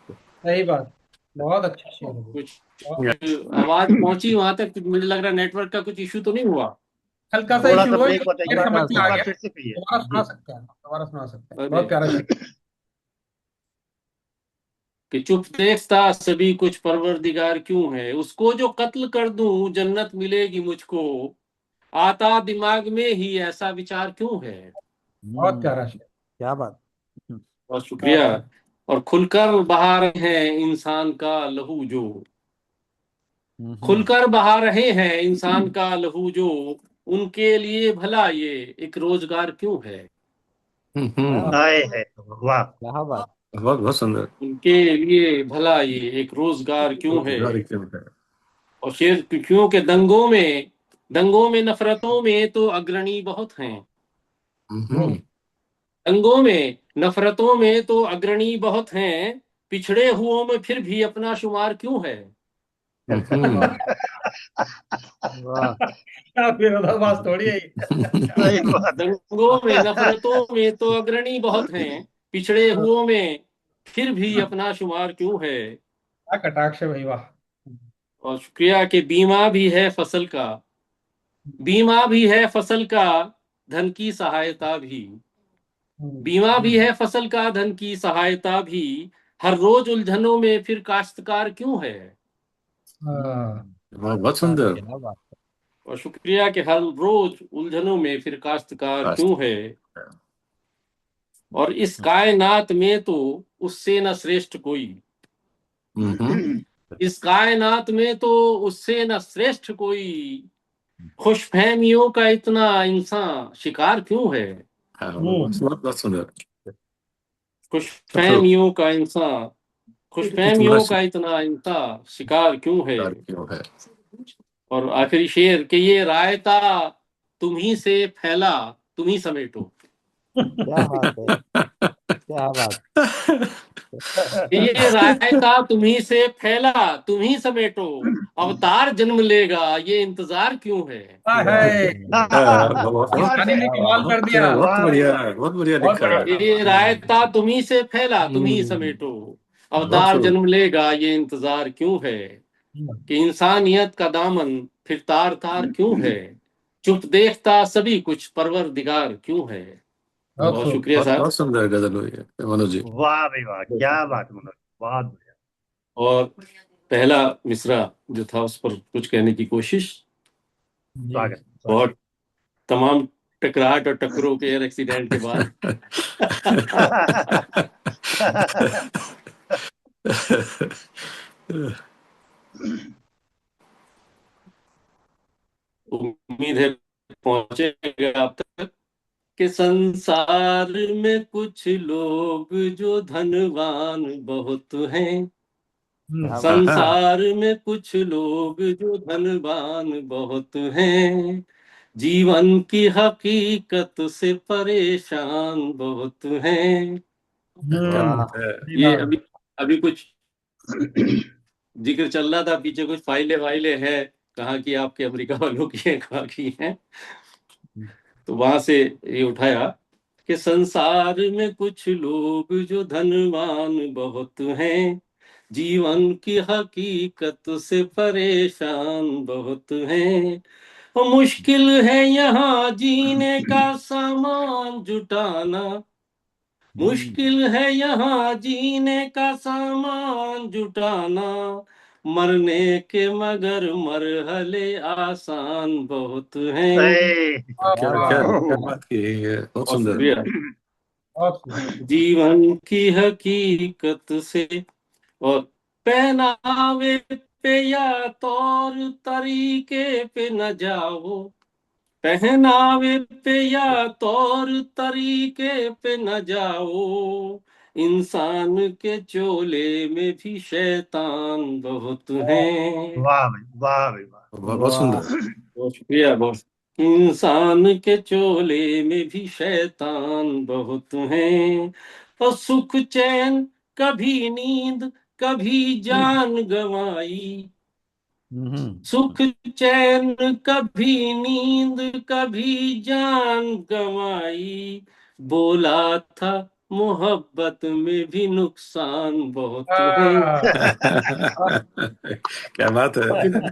सही बात, बहुत अच्छा शेर है। कुछ आवाज पहुंची वहां तक, मुझे लग रहा है नेटवर्क का कुछ इशू तो नहीं हुआ। हल्का सा थोड़ा इशू सा हुआ, ब्रेक शेर बताइए, समझ में एक आ बार गया। फिर से कहिए दोबारा सुना जी। सकते हैं, दोबारा सुना सकते हैं, अरे, बहुत प्यारा शेर। कि चुप देखता सभी कुछ परवरदिगार क्यों है, उसको जो कत्ल कर दूं जन्नत मिलेगी मुझको, आता दिमाग में ही ऐसा विचार क्यों है। बहुत प्यारा शेर। क्या बात। बहुत शुक्रिया। और खुलकर बहा रहे हैं इंसान का लहू जो, खुलकर बहा रहे हैं इंसान का लहू जो, उनके लिए भला ये एक रोजगार क्यों है। आए है, वाह। क्या बात। बहुत बहुत सुंदर। उनके लिए भला ये एक रोजगार क्यों है। रोजगार क्यों है। और शेर क्यों के दंगों में नफरतों में तो अग्रणी बहुत हैं, दंगों में नफरतों में तो अग्रणी बहुत हैं, पिछड़े हुओं में फिर भी अपना शुमार क्यों है। वाह। विरोधाभास थोड़ी है। सही बात है। दंगों में नफरतों में तो अग्रणी बहुत हैं, पिछड़े हुओं में फिर भी अपना शुमार क्यों है। क्या कटाक्ष है भाई, वाह। और शुक्रिया कि बीमा भी है फसल का, बीमा भी है फसल का, धन की सहायता भी, बीमा भी है फसल का, धन की सहायता भी, हर रोज उलझनों में फिर काश्तकार क्यों है। बहुत सुंदर। क्या बात। और शुक्रिया कि हर रोज उलझनों में फिर काश्तकार क्यों है। और इस कायनात में तो उससे न श्रेष्ठ कोई, इस कायनात में तो उससे न श्रेष्ठ कोई, खुशफहमियों का इतना इंसान शिकार क्यों है। बहुत सुंदर। खुशफहमियों का इंसान, खुशफहमियों का इतना इंसान शिकार क्यों है। क्यों है। और आखिरी शेर कि ये रायता तुम्ही से फैला तुम्ही समेटो। क्या बात है, क्या बात। कि ये रायता तुम्ही से फैला तुम्ही समेटो, अवतार जन्म लेगा ये इंतजार क्यों है। है रानी ने कमाल कर दिया। बहुत बढ़िया, बहुत बढ़िया बहुत लिखा बढ़िया है। ये रायता तुम्ही से फैला तुम्ही समेटो, अवतार जन्म लेगा ये इंतजार क्यों है। कि इंसानियत का दामन फिर तार तार क्यों है, चुप देखता सभी कुछ परवरदिगार क्यों है। बहुत शुक्रिया बहुत साहब। बहुत सुंदर गजल हुई है मनोज जी। वाह भाई वाह, क्या बात मनोज, बहुत बढ़िया। और पहला मिसरा जो था उस पर कुछ कहने की कोशिश। स्वागत। बहुत तमाम टकराहट और टक्करों के एयर एक्सीडेंट के बाद उम्मीद है पहुंचेगा आप तक कि संसार में कुछ लोग जो धनवान बहुत हैं, संसार में कुछ लोग जो धनवान बहुत हैं, जीवन की हकीकत से परेशान बहुत हैं। क्या बात है। ये अभी अभी कुछ जिक्र चल रहा था पीछे, कुछ फाइलें वाइलें हैं कहाँ की, आपके अमेरिका वालों की है कहाँ की हैं, तो वहां से ये उठाया कि संसार में कुछ लोग जो धनवान बहुत हैं, जीवन की हकीकत से परेशान बहुत हैं। और मुश्किल है यहाँ जीने का सामान जुटाना, मुश्किल है यहाँ जीने का सामान जुटाना, मरने के मगर मरहले आसान बहुत हैं। क्या क्या क्या बात की है, बहुत बहुत सुंदर। शुक्रिया। जीवन की हकीकत से और पहनावे पे या तौर तरीके पे न जाओ, पहनावे पे या तौर तरीके पे न जाओ, इंसान के चोले में भी शैतान बहुत हैं। वाह भाई वाह भाई वाह, बहुत सुंदर। बहुत शुक्रिया बहुत। इंसान के चोले में भी शैतान बहुत हैं, और सुख चैन कभी नींद कभी जान गवाई, सुख चैन कभी नींद कभी जान गवाई, बोला था मोहब्बत में भी नुकसान बहुत है। क्या बात है।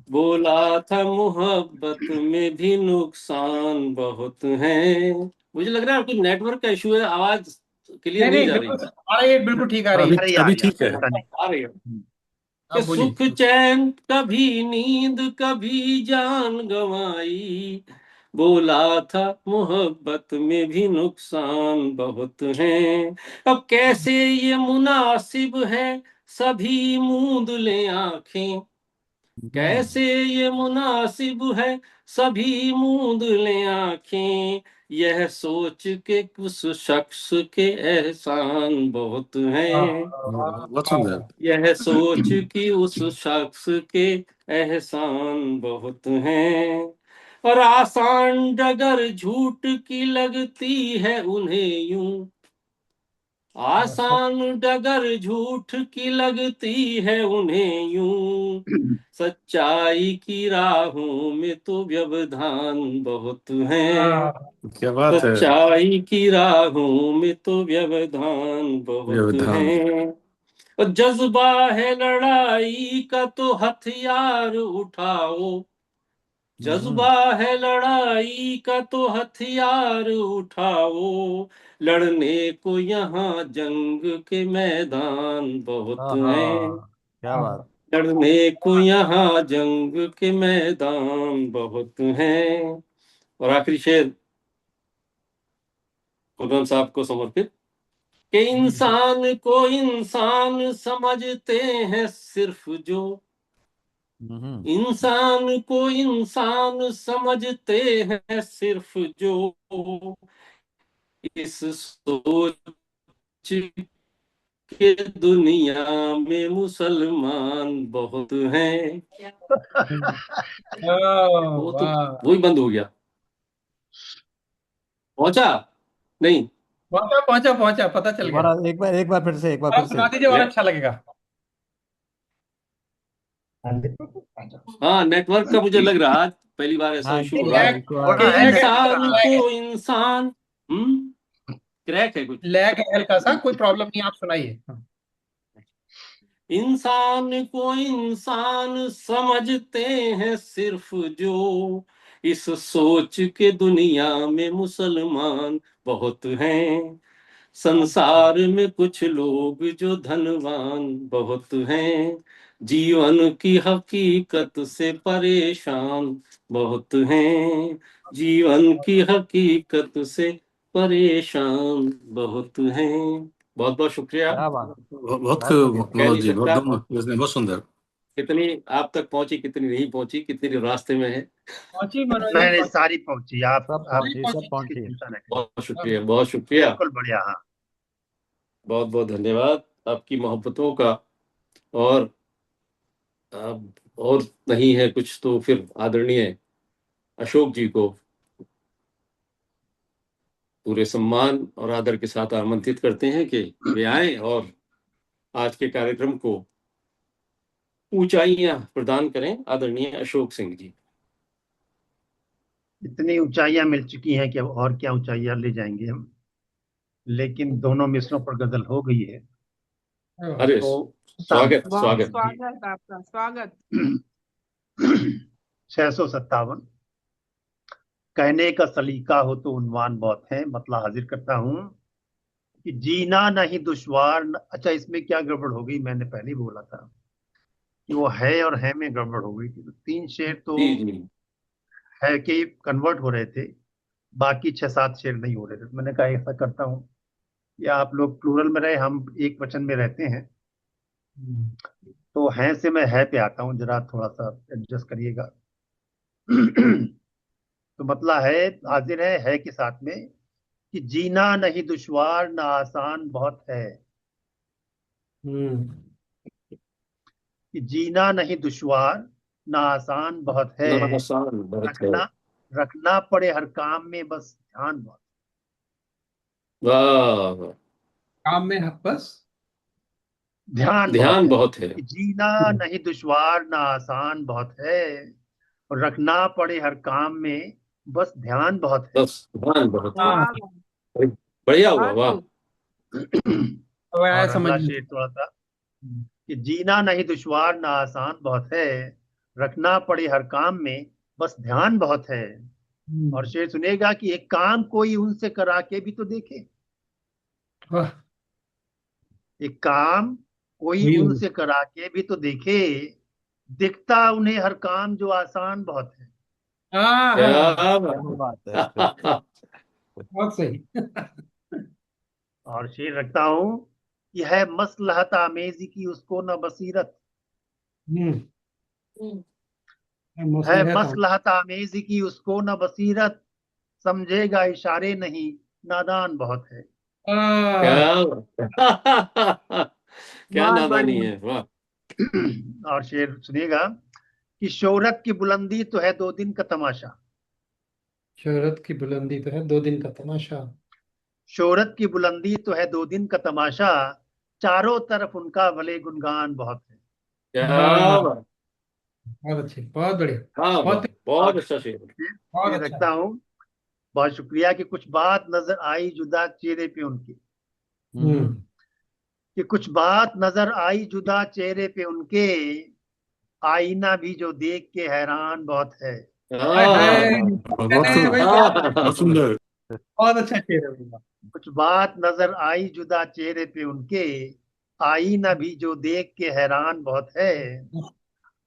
बोला था मोहब्बत में भी नुकसान बहुत है। मुझे लग रहा है आपकी नेटवर्क का इशू है, आवाज क्लियर नहीं जा रही। आ रही है, बिल्कुल ठीक आ रही है। अभी ठीक है। आ रही है कि अब बोलिए। सुख चैन कभी नींद कभी जान गवाई, बोला था मोहब्बत में भी नुकसान बहुत हैं। अब कैसे ये मुनासिब है सभी मूंद ले आंखें, कैसे ये मुनासिब है सभी मूंद ले आंखें, यह सोच के उस शख्स के एहसान बहुत हैं। बहुत सुंदर। यह सोच कि उस शख्स के एहसान बहुत हैं, और आसान डगर झूठ की लगती है उन्हें यूं, आसान डगर झूठ की लगती है उन्हें यूं, सच्चाई की राहों में तो व्यवधान बहुत हैं। क्या बात है। सच्चाई की राहों में तो व्यवधान बहुत व्यवधान। हैं, और जज्बा है लड़ाई का तो हथियार उठाओ, जज्बा है लड़ाई का तो हथियार उठाओ, लड़ने को यहाँ जंग के मैदान बहुत हैं। क्या बात। लड़ने को यहाँ जंग के मैदान बहुत हैं। और आखिरी शेर खुर्रम साहब को समर्पित कि इंसान को इंसान समझते हैं सिर्फ जो, इंसान को इंसान समझते हैं सिर्फ जो, इस सोच के दुनिया में मुसलमान बहुत हैं। वो तो वाह वही बंद हो गया। पहुंचा नहीं? पहुंचा पहुंचा पहुंचा, पता चल गया। दोबारा एक बार फिर से, एक बार फिर आप से। सुना दीजिए और अच्छा लगेगा। हाँ, नेटवर्क का मुझे लग रहा आज पहली बार ऐसा हाँ, इशू इनको हो रहा है लैग इनको हो कि रहा है, लैग है, नेटवर्क इंसान आ रहा लैग है। को इंसान क्रैक है कुछ। लैग है हल्का सा, कोई प्रॉब्लम नहीं, आप सुनाइए। इंसान को इंसान समझते हैं सिर्फ जो इस सोच के दुनिया में मुसलमान बहुत हैं। संसार में कुछ लोग जो धनवान बहुत हैं, जीवन की हकीकत से परेशान बहुत हैं। जीवन की हकीकत से परेशान बहुत हैं। बहुत बहुत शुक्रिया। क्या बात है, बहुत बहुत बढ़िया। कह मनोज नहीं जी, बहुत सकता दोनों बहुत सुंदर। कितनी आप तक पहुंची, कितनी नहीं पहुंची, कितनी रास्ते में है। पहुंची मनोज जी, नहीं नहीं, पहुंची। सारी पहुंची। आप सब आप पहुंची, सब इसकी पहुंची। चिंता न करें। बहुत शुक्रिया, बहुत शुक्रिया। बिल्कुल बढ़िया। हाँ, बहुत बहुत धन्यवाद आपकी मोहब्बतों का। और अब और नहीं है कुछ तो फिर आदरणीय अशोक जी को पूरे सम्मान और आदर के साथ आमंत्रित करते हैं कि वे आए और आज के कार्यक्रम को ऊंचाइयां प्रदान करें। आदरणीय अशोक सिंह जी। इतनी ऊंचाइयां मिल चुकी हैं कि अब और क्या ऊंचाइयां ले जाएंगे हम। लेकिन दोनों मिसरों पर गजल हो गई है अरे तो स्वागत बहुत स्वागत। स्वागत आपका, स्वागत। 657। कहने का सलीका हो तो उन्वान बहुत है। मतलब हाजिर करता हूं कि जीना नहीं दुश्वार अच्छा, इसमें क्या गड़बड़ हो गई, मैंने पहले ही बोला था कि वो है और है में गड़बड़ हो गई थी। तो 3 शेर तो जी जी है के कन्वर्ट हो रहे थे, बाकी 6-7 शेर नहीं हो रहे थे। तो मैंने कहा ऐसा करता हूँ कि आप लोग प्लूरल में रहे, हम एक वचन में रहते हैं। तो है से मैं है पे आता हूँ, जरा थोड़ा सा एडजस्ट करिएगा। तो मतलब है हाजिर है के साथ में कि जीना नहीं दुश्वार ना आसान बहुत है। कि जीना नहीं दुश्वार ना आसान बहुत है। नासान बहुत है। रखना रखना पड़े हर काम में बस ध्यान बहुत। वाह वाह। काम में बस ध्यान बहुत ध्यान है। बहुत है। कि जीना नहीं दुश्वार ना आसान बहुत है, और रखना पड़े हर काम में बस ध्यान बहुत है। बस ध्यान बहुत है। वाह, बढ़िया हुआ, बहुत वाह। खूब। अब आया और समझ अगला में। शेर थोड़ा सा कि जीना नहीं दुश्वार ना आसान बहुत है, रखना पड़े हर काम में बस ध्यान बहुत है। और शेर सुनेगा कि एक काम कोई उनसे करा के भी तो देखे। वाह, एक काम कोई वही उनसे करा के भी तो देखे, दिखता उन्हें हर काम जो आसान बहुत है। क्या क्या बात है, बिल्कुल। बहुत सही। और शेर रखता हूं कि है मसलहत आमेजी की उसको न बसीरत। हम्म है मसलहत मसलहत आमेजी की उसको न बसीरत, समझेगा इशारे नहीं नादान बहुत है। क्या क्या बहुत नादानी बढ़िया। है, वाह। और शेर सुनिएगा कि शोहरत की बुलंदी तो है 2 दिन का तमाशा। शोहरत की बुलंदी तो है 2 दिन का तमाशा। शोहरत की बुलंदी तो है 2 दिन का तमाशा, चारों तरफ उनका भले गुनगान बहुत है। क्या बात। बहुत अच्छी, बहुत बढ़िया। वाह वाह, बहुत बहुत और अच्छा शेर। बहुत ये अच्छा रखता हूँ, बहुत शुक्रिया कि कुछ बात नजर आई जुदा चेहरे पे उनके। हम्म कि कुछ बात नजर आई जुदा चेहरे पे उनके, आईना भी जो देख के हैरान बहुत है। हाय हाय, बहुत अरे भाई बहुत सुंदर। बहुत अच्छा शेर है भैया। कुछ बात नजर आई जुदा चेहरे पे उनके, आईना भी जो देख के हैरान बहुत है।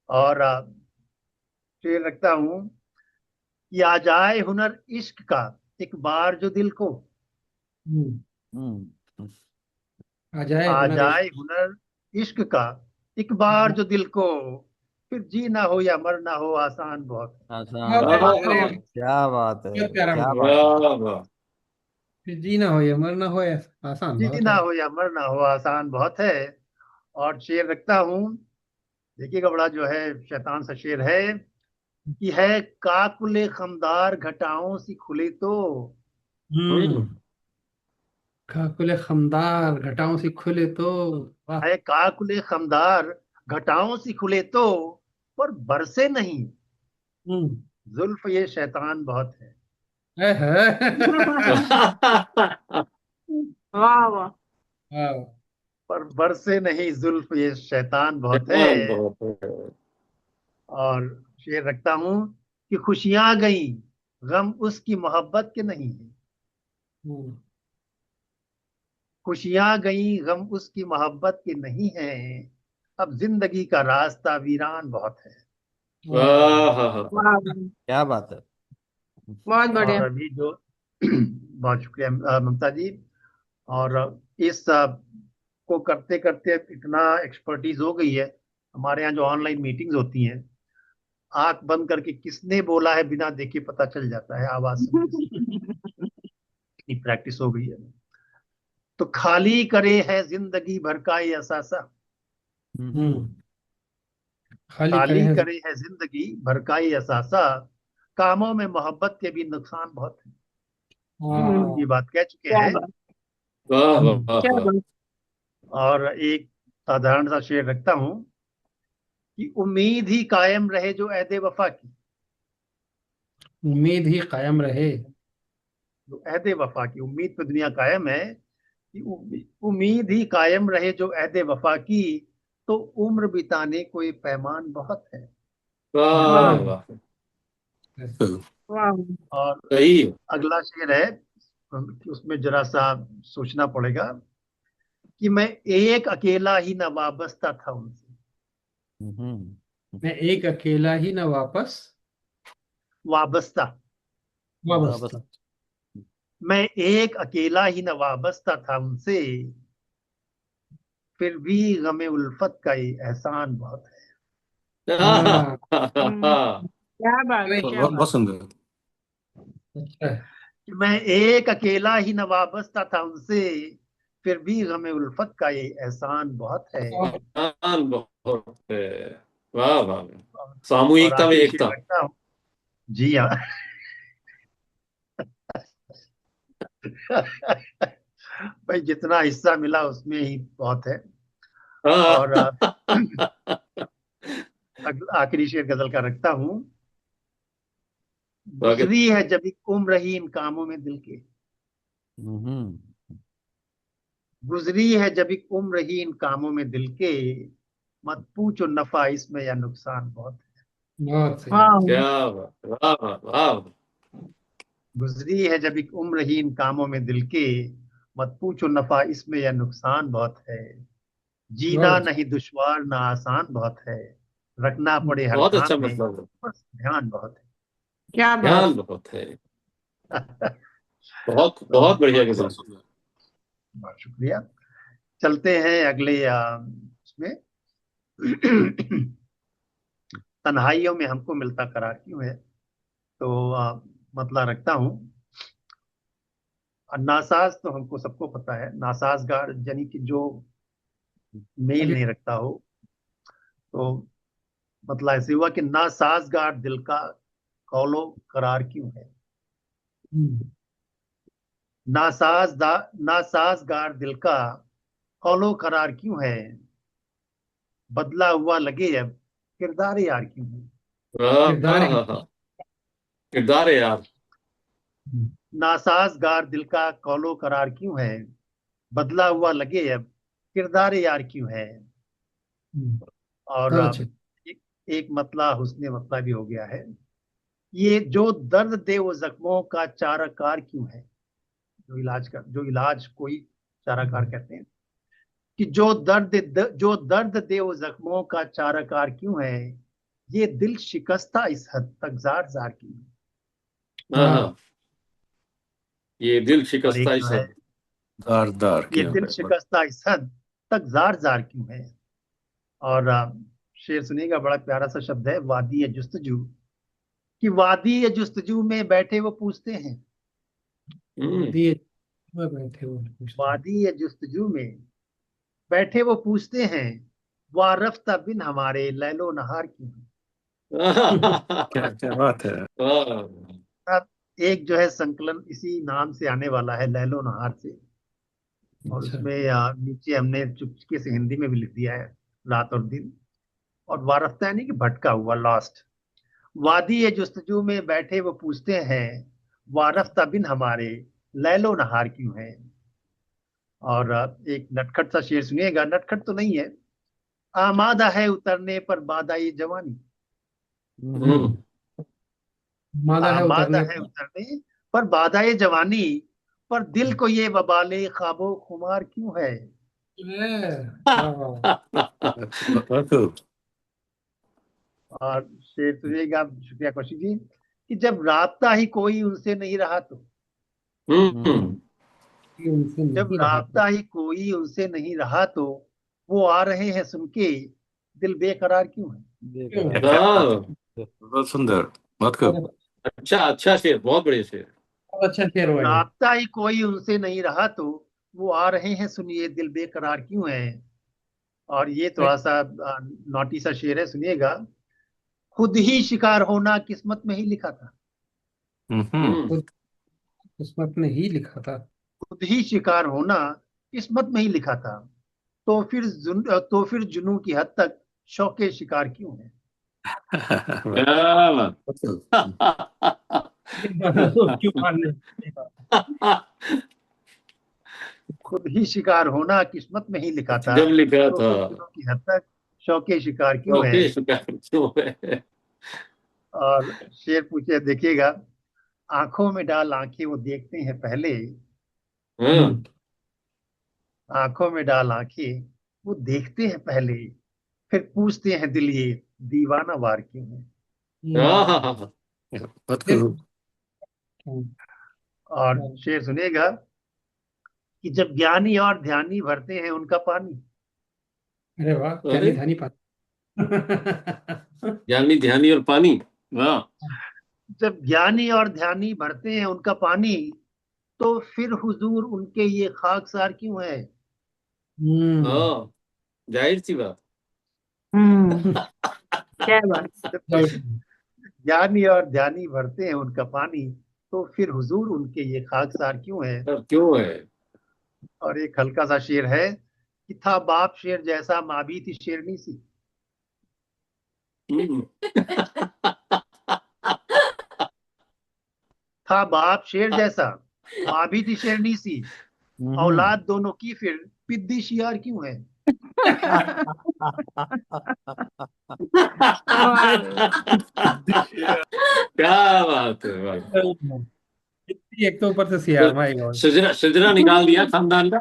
और शेर रखता हूँ कि आ जाए हुनर इश्क का एक बार जो दिल को। हम्म हम्म, आ जाए आ हुनर इश्क। जाए हुनर इश्क का एक बार जो दिल को, फिर जीना हो या मरना हो आसान बहुत है। आसान अरे बहुत। अरे, क्या बात है, बहुत प्यारा क्या मिला। बात है। वाह वाह। जीना हो या मरना हो या आसान बहुत जीना है। हो या मरना हो आसान बहुत है। और शेर रखता हूँ, देखिएगा, बड़ा जो है शैतान सा शेर है कि है काकुले खमदार घटाओं सी खुले तो। खाकुले खमदार घटाओं से खुले तो। वाह। है काकुले खमदार घटाओं सी खुले तो, पर बरसे नहीं जुल्फ ये शैतान बहुत है। वाह वाह। वाह। पर बरसे नहीं जुल्फ ये शैतान बहुत है। शैतान बहुत है। और शेर रखता हूँ कि खुशियां गई गम उसकी मोहब्बत के नहीं है। खुशियां गई गम उसकी मोहब्बत के नहीं है। अब जिंदगी का रास्ता वीरान बहुत है। वाह, क्या बात है। बहुत बढ़िया। और अभी जो बहुत शुक्रिया ममता जी। और इस को करते करते इतना एक्सपर्टीज हो गई है। हमारे यहाँ जो ऑनलाइन मीटिंग्स होती हैं, आंख बंद करके किसने बोला है बिना देखे पता चल जाता है आवाज सुनने से। इतनी प्रैक्टिस हो गई है। तो खाली करे है जिंदगी भर का ये असासा। खाली करे खाली हैं। करे है जिंदगी भर का ये असासा। कामों में मोहब्बत के भी नुकसान बहुत है। ये बात कह चुके क्या हैं। बात, वाह वाह क्या वाह। बात। और एक साधारण सा शेर रखता हूं कि उम्मीद ही कायम रहे जो ऐदे वफा की। उम्मीद ही कायम रहे। जो ऐदे वफा की, उम्मीद पे दुनिया कायम है, कि उम्मीद ही कायम रहे जो ऐदे वफा की, तो उम्र बिताने कोई पैमान बहुत है। वाह वाह। वाह और सही। अगला शेर है, उसमें जरा सा सोचना पड़ेगा कि मैं एक अकेला ही न वाबस्ता था उनसे। मैं एक अकेला ही न वापस वाबस्ता। वाबस्ता। मैं एक अकेला ही न वाबस्ता था उनसे, फिर भी गमे उल्फत का ये एहसान बहुत है। क्या बात है, क्या बहुत बात। बहुत सुंदर। अच्छा। कि मैं एक अकेला ही न वाबस्ता था उनसे, फिर भी गमे उल्फत का ये एहसान बहुत है। एहसान बहुत है। वाह वाह। और सामूहिकता में आखिरी शेर एकता। रखता हूँ। जी हाँ। भाई जितना हिस्सा मिला उसमें ही बहुत है। और आखिरी शेर गजल का रखता हूँ। गुजरी है जब एक उम्र ही इन कामों में दिल के। गुजरी है जब एक उम्र ही इन कामों में दिल के, मत पूछो नफा इसमें या नुकसान बहुत है। बहुत सही। वाह क्या बात। वाह वाह वाह। गुजरी है जब एक उम्र ही इन कामों में दिल के, मत पूछो नफा इसमें या नुकसान बहुत है। जीना बहुत नहीं दुश्वार ना आसान बहुत है, रखना पड़े हर बहुत अच्छा काम में मतलब है। बस ध्यान बहुत क्या बात। ध्यान बहुत है। है। बहुत तो बहुत बढ़िया बहुत गजल। सुंदर। बहुत शुक्रिया। चलते हैं अगले उसमें। तन्हाइयों में हमको मिलता करार क्यों है। तो मतलब रखता हूँ। नासाज तो हमको सबको पता है, नासाजगार यानी कि जो मेल नहीं रखता हो। तो मतलब ऐसे हुआ कि नासाजगार दिल का कौलो करार क्यों है। नासाजगार दिल का कौलो करार क्यों है, बदला हुआ लगे अब किरदार यार क्यों है। वाह किरदार है। वाह। किरदार है यार। नासाजगार दिल का कौलो करार क्यों है, बदला हुआ लगे अब किरदार यार क्यों है। और बहुत अच्छा। एक मतला हुस्ने मतला भी हो गया है। ये जो दर्द दे वो जख्मों का चाराकार क्यों है। जो इलाज कोई चाराकार कहते हैं, कि जो दर्द दे वो जख्मों का चाराकार क्यों है, ये दिल शिकस्ता इस हद तक जार जार क्यों है। हाँ हाँ। ये दिल और शिकस्ता एक इस जो है, हद। दारदार ये किया दिल है। शिकस्ता इस हद तक जार जार क्यों है। और शेर सुनिएगा, बड़ा प्यारा सा शब्द है, वादी है जुस्तजू। कि वादी है जुस्तजू में बैठे वो पूछते हैं, दिए वह बैठे वो पूछते हैं। वादी या जुस्तजू में बैठे वो पूछते हैं, वाह रफ्ता बिन हमारे लैलो नहार क्यों है। क्या क्या बात है। अब एक जो है संकलन इसी नाम से आने वाला है, लैलो नहार से। और अच्छा। उसमें नीचे हमने चुपके से हिंदी में भी लिख दिया है, रात और दिन। और वारफ्ता यानी कि भटका हुआ, लॉस्ट। वादी ये जुस्तजू में बैठे वो पूछते हैं, वारफ्ता बिन हमारे लैलो नहार क्यों है। और एक नटखट सा शेर सुनिएगा, नटखट तो नहीं है। आमादा है उतरने पर बादाई जवानी। मादा है आमादा उतरने है पर। उतरने पर बादाई जवानी, पर दिल को ये वबाले ख्वाबो खुमार क्यों है। वाह वाह। बहुत खूब। और शेर सुनिएगा, शुक्रिया कौशिक जी, कि जब राब्ता ही कोई उनसे नहीं रहा तो। कि उनसे जब नहीं रहा तो। राब्ता ही कोई उनसे नहीं रहा तो, वो आ रहे हैं सुन के दिल बेकरार क्यों है। बेकरार। क्या बात है। बहुत सुंदर। बहुत खूब। अच्छा अच्छा शेर, बहुत बढ़िया शेर। बहुत अच्छा शेर हुआ ये। राब्ता ही कोई उनसे नहीं रहा तो, वो आ रहे हैं सुनिए दिल बेकरार क्यों है। और ये थोड़ा सा नॉटी सा शेर है, सुनिएगा। खुद ही शिकार होना किस्मत में ही लिखा था। खुद किस्मत ने ही लिखा था। खुद ही शिकार होना किस्मत में ही लिखा था, तो फिर तो फिर जुनून की हद तक शौके शिकार क्यों है। क्या बात। क्यों मारने। खुद ही शिकार होना किस्मत में ही लिखा था, जब लिखा तो था फिर जुनून की हद तक शौके शिकार क्यों है। शौके शिकार क्यों है। और शेर पूछे, देखिएगा। आंखों में डाल आंखें वो देखते हैं पहले। आंखों में डाल आंखें वो देखते हैं पहले, फिर पूछते हैं दिल ये दीवाना वार क्यों है। बहुत खूब। और शेर सुनिएगा, कि जब ज्ञानी और ध्यानी भरते हैं उनका पानी। अरे वाह, अरे ज्ञानी ध्यानी पानी। ज्ञानी ध्यानी और पानी। वाह। जब ज्ञानी और ध्यानी भरते हैं उनका पानी, तो फिर हुजूर उनके ये खाकसार क्यों है। जाहिर सी बात। क्या बात। जब ज्ञानी और ध्यानी भरते हैं उनका पानी, तो फिर हुजूर उनके ये खाकसार क्यों है। क्यों है। और एक हल्का सा शेर है, कि था बाप शेर जैसा माँ भी थी शेरनी सी। था बाप शेर जैसा, माँ भी थी शेरनी सी, औलाद दोनों की फिर पिद्दी शियार क्यों है। क्या बात है भाई। एक तो ऊपर से सियार, माय गॉड। शजरा शजरा निकाल दिया खानदान का।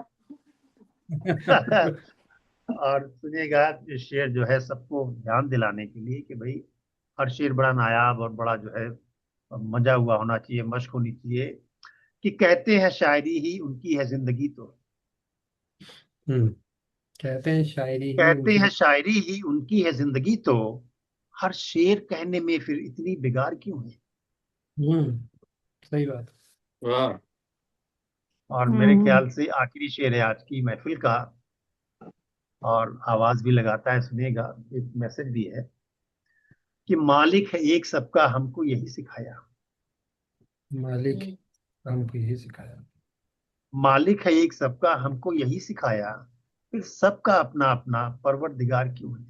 और सुनिएगा, ये शेर जो है सबको ध्यान दिलाने के लिए कि भाई हर शेर बड़ा नायाब और बड़ा जो है मजा हुआ होना चाहिए, मश्क होनी चाहिए। कि कहते हैं शायरी ही उनकी है जिंदगी तो। कहते हैं शायरी ही कहते उनकी। हैं शायरी ही उनकी है जिंदगी तो, हर शेर कहने में फिर इतनी बिगाड़ क्यों है। सही बात। वाह। और मेरे ख्याल से आखिरी शेर है आज की महफिल का, और आवाज भी लगाता है, सुनिएगा। एक मैसेज भी है, कि मालिक है एक सबका हमको यही सिखाया। मालिक हमको यही सिखाया। मालिक है एक सबका हमको यही सिखाया, फिर सबका अपना अपना परवरदिगार क्यों है।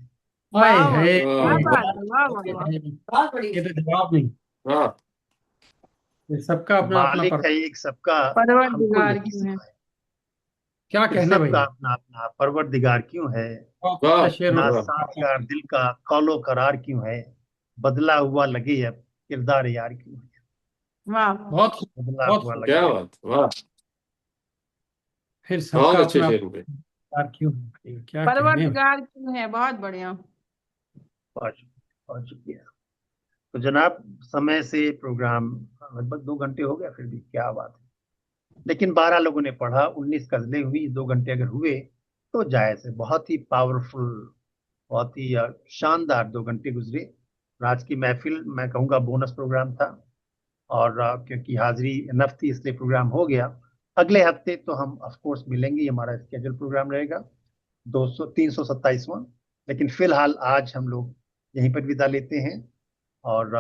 हाय वाह वाह, हाय। क्या बात है, वाह वाह वाह। बहुत बढ़िया। ये तो जवाब नहीं। हाँ। ये सबका अपना अपना मालिक है एक सबका हमको परवरदिगार यही क्यों है। सिखाया, क्या फिर कहने सबका भाई। अपना अपना परवरदिगार क्यों है। बहुत वाह अच्छा शेर ना हो। साथगार दिल का कौलो करार क्यों है, बदला हुआ लगे अब किरदार यार क्यों है। वाह वाह। बहुत बदला बहुत हुआ खूब। क्या लगे। बात। वाह। फिर बहुत सबका अच्छे अपना शेर पे। प्यार क्यों है? क्या कहने। परवरदिगार क्यों है, बहुत बढ़िया। बहुत शुक्रिया। तो जनाब, समय से प्रोग्राम लगभग 2 घंटे हो गया, फिर भी क्या बात है। लेकिन 12 लोगों ने पढ़ा, 19 गजलें हुई, 2 घंटे अगर हुए तो जायज है। बहुत ही पावरफुल, बहुत ही शानदार 2 घंटे गुजरे। और आज की महफिल मैं कहूँगा बोनस प्रोग्राम था, और क्योंकि हाजिरी इनफ थी इसलिए प्रोग्राम हो गया। अगले हफ्ते तो हम ऑफ कोर्स मिलेंगे, ये हमारा स्केड्यूल प्रोग्राम रहेगा 327वां। लेकिन फिलहाल आज हम लोग यहीं पर विदा लेते हैं, और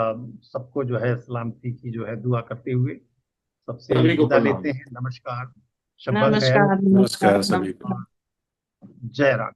सबको जो है सलामती की जो है दुआ करते हुए सबसे सभी को विदा प्रणाम। लेते हैं। नमस्कार, शब्बा खैर, नमस्कार नमस्कार नमस्कार सभी को। जय राम।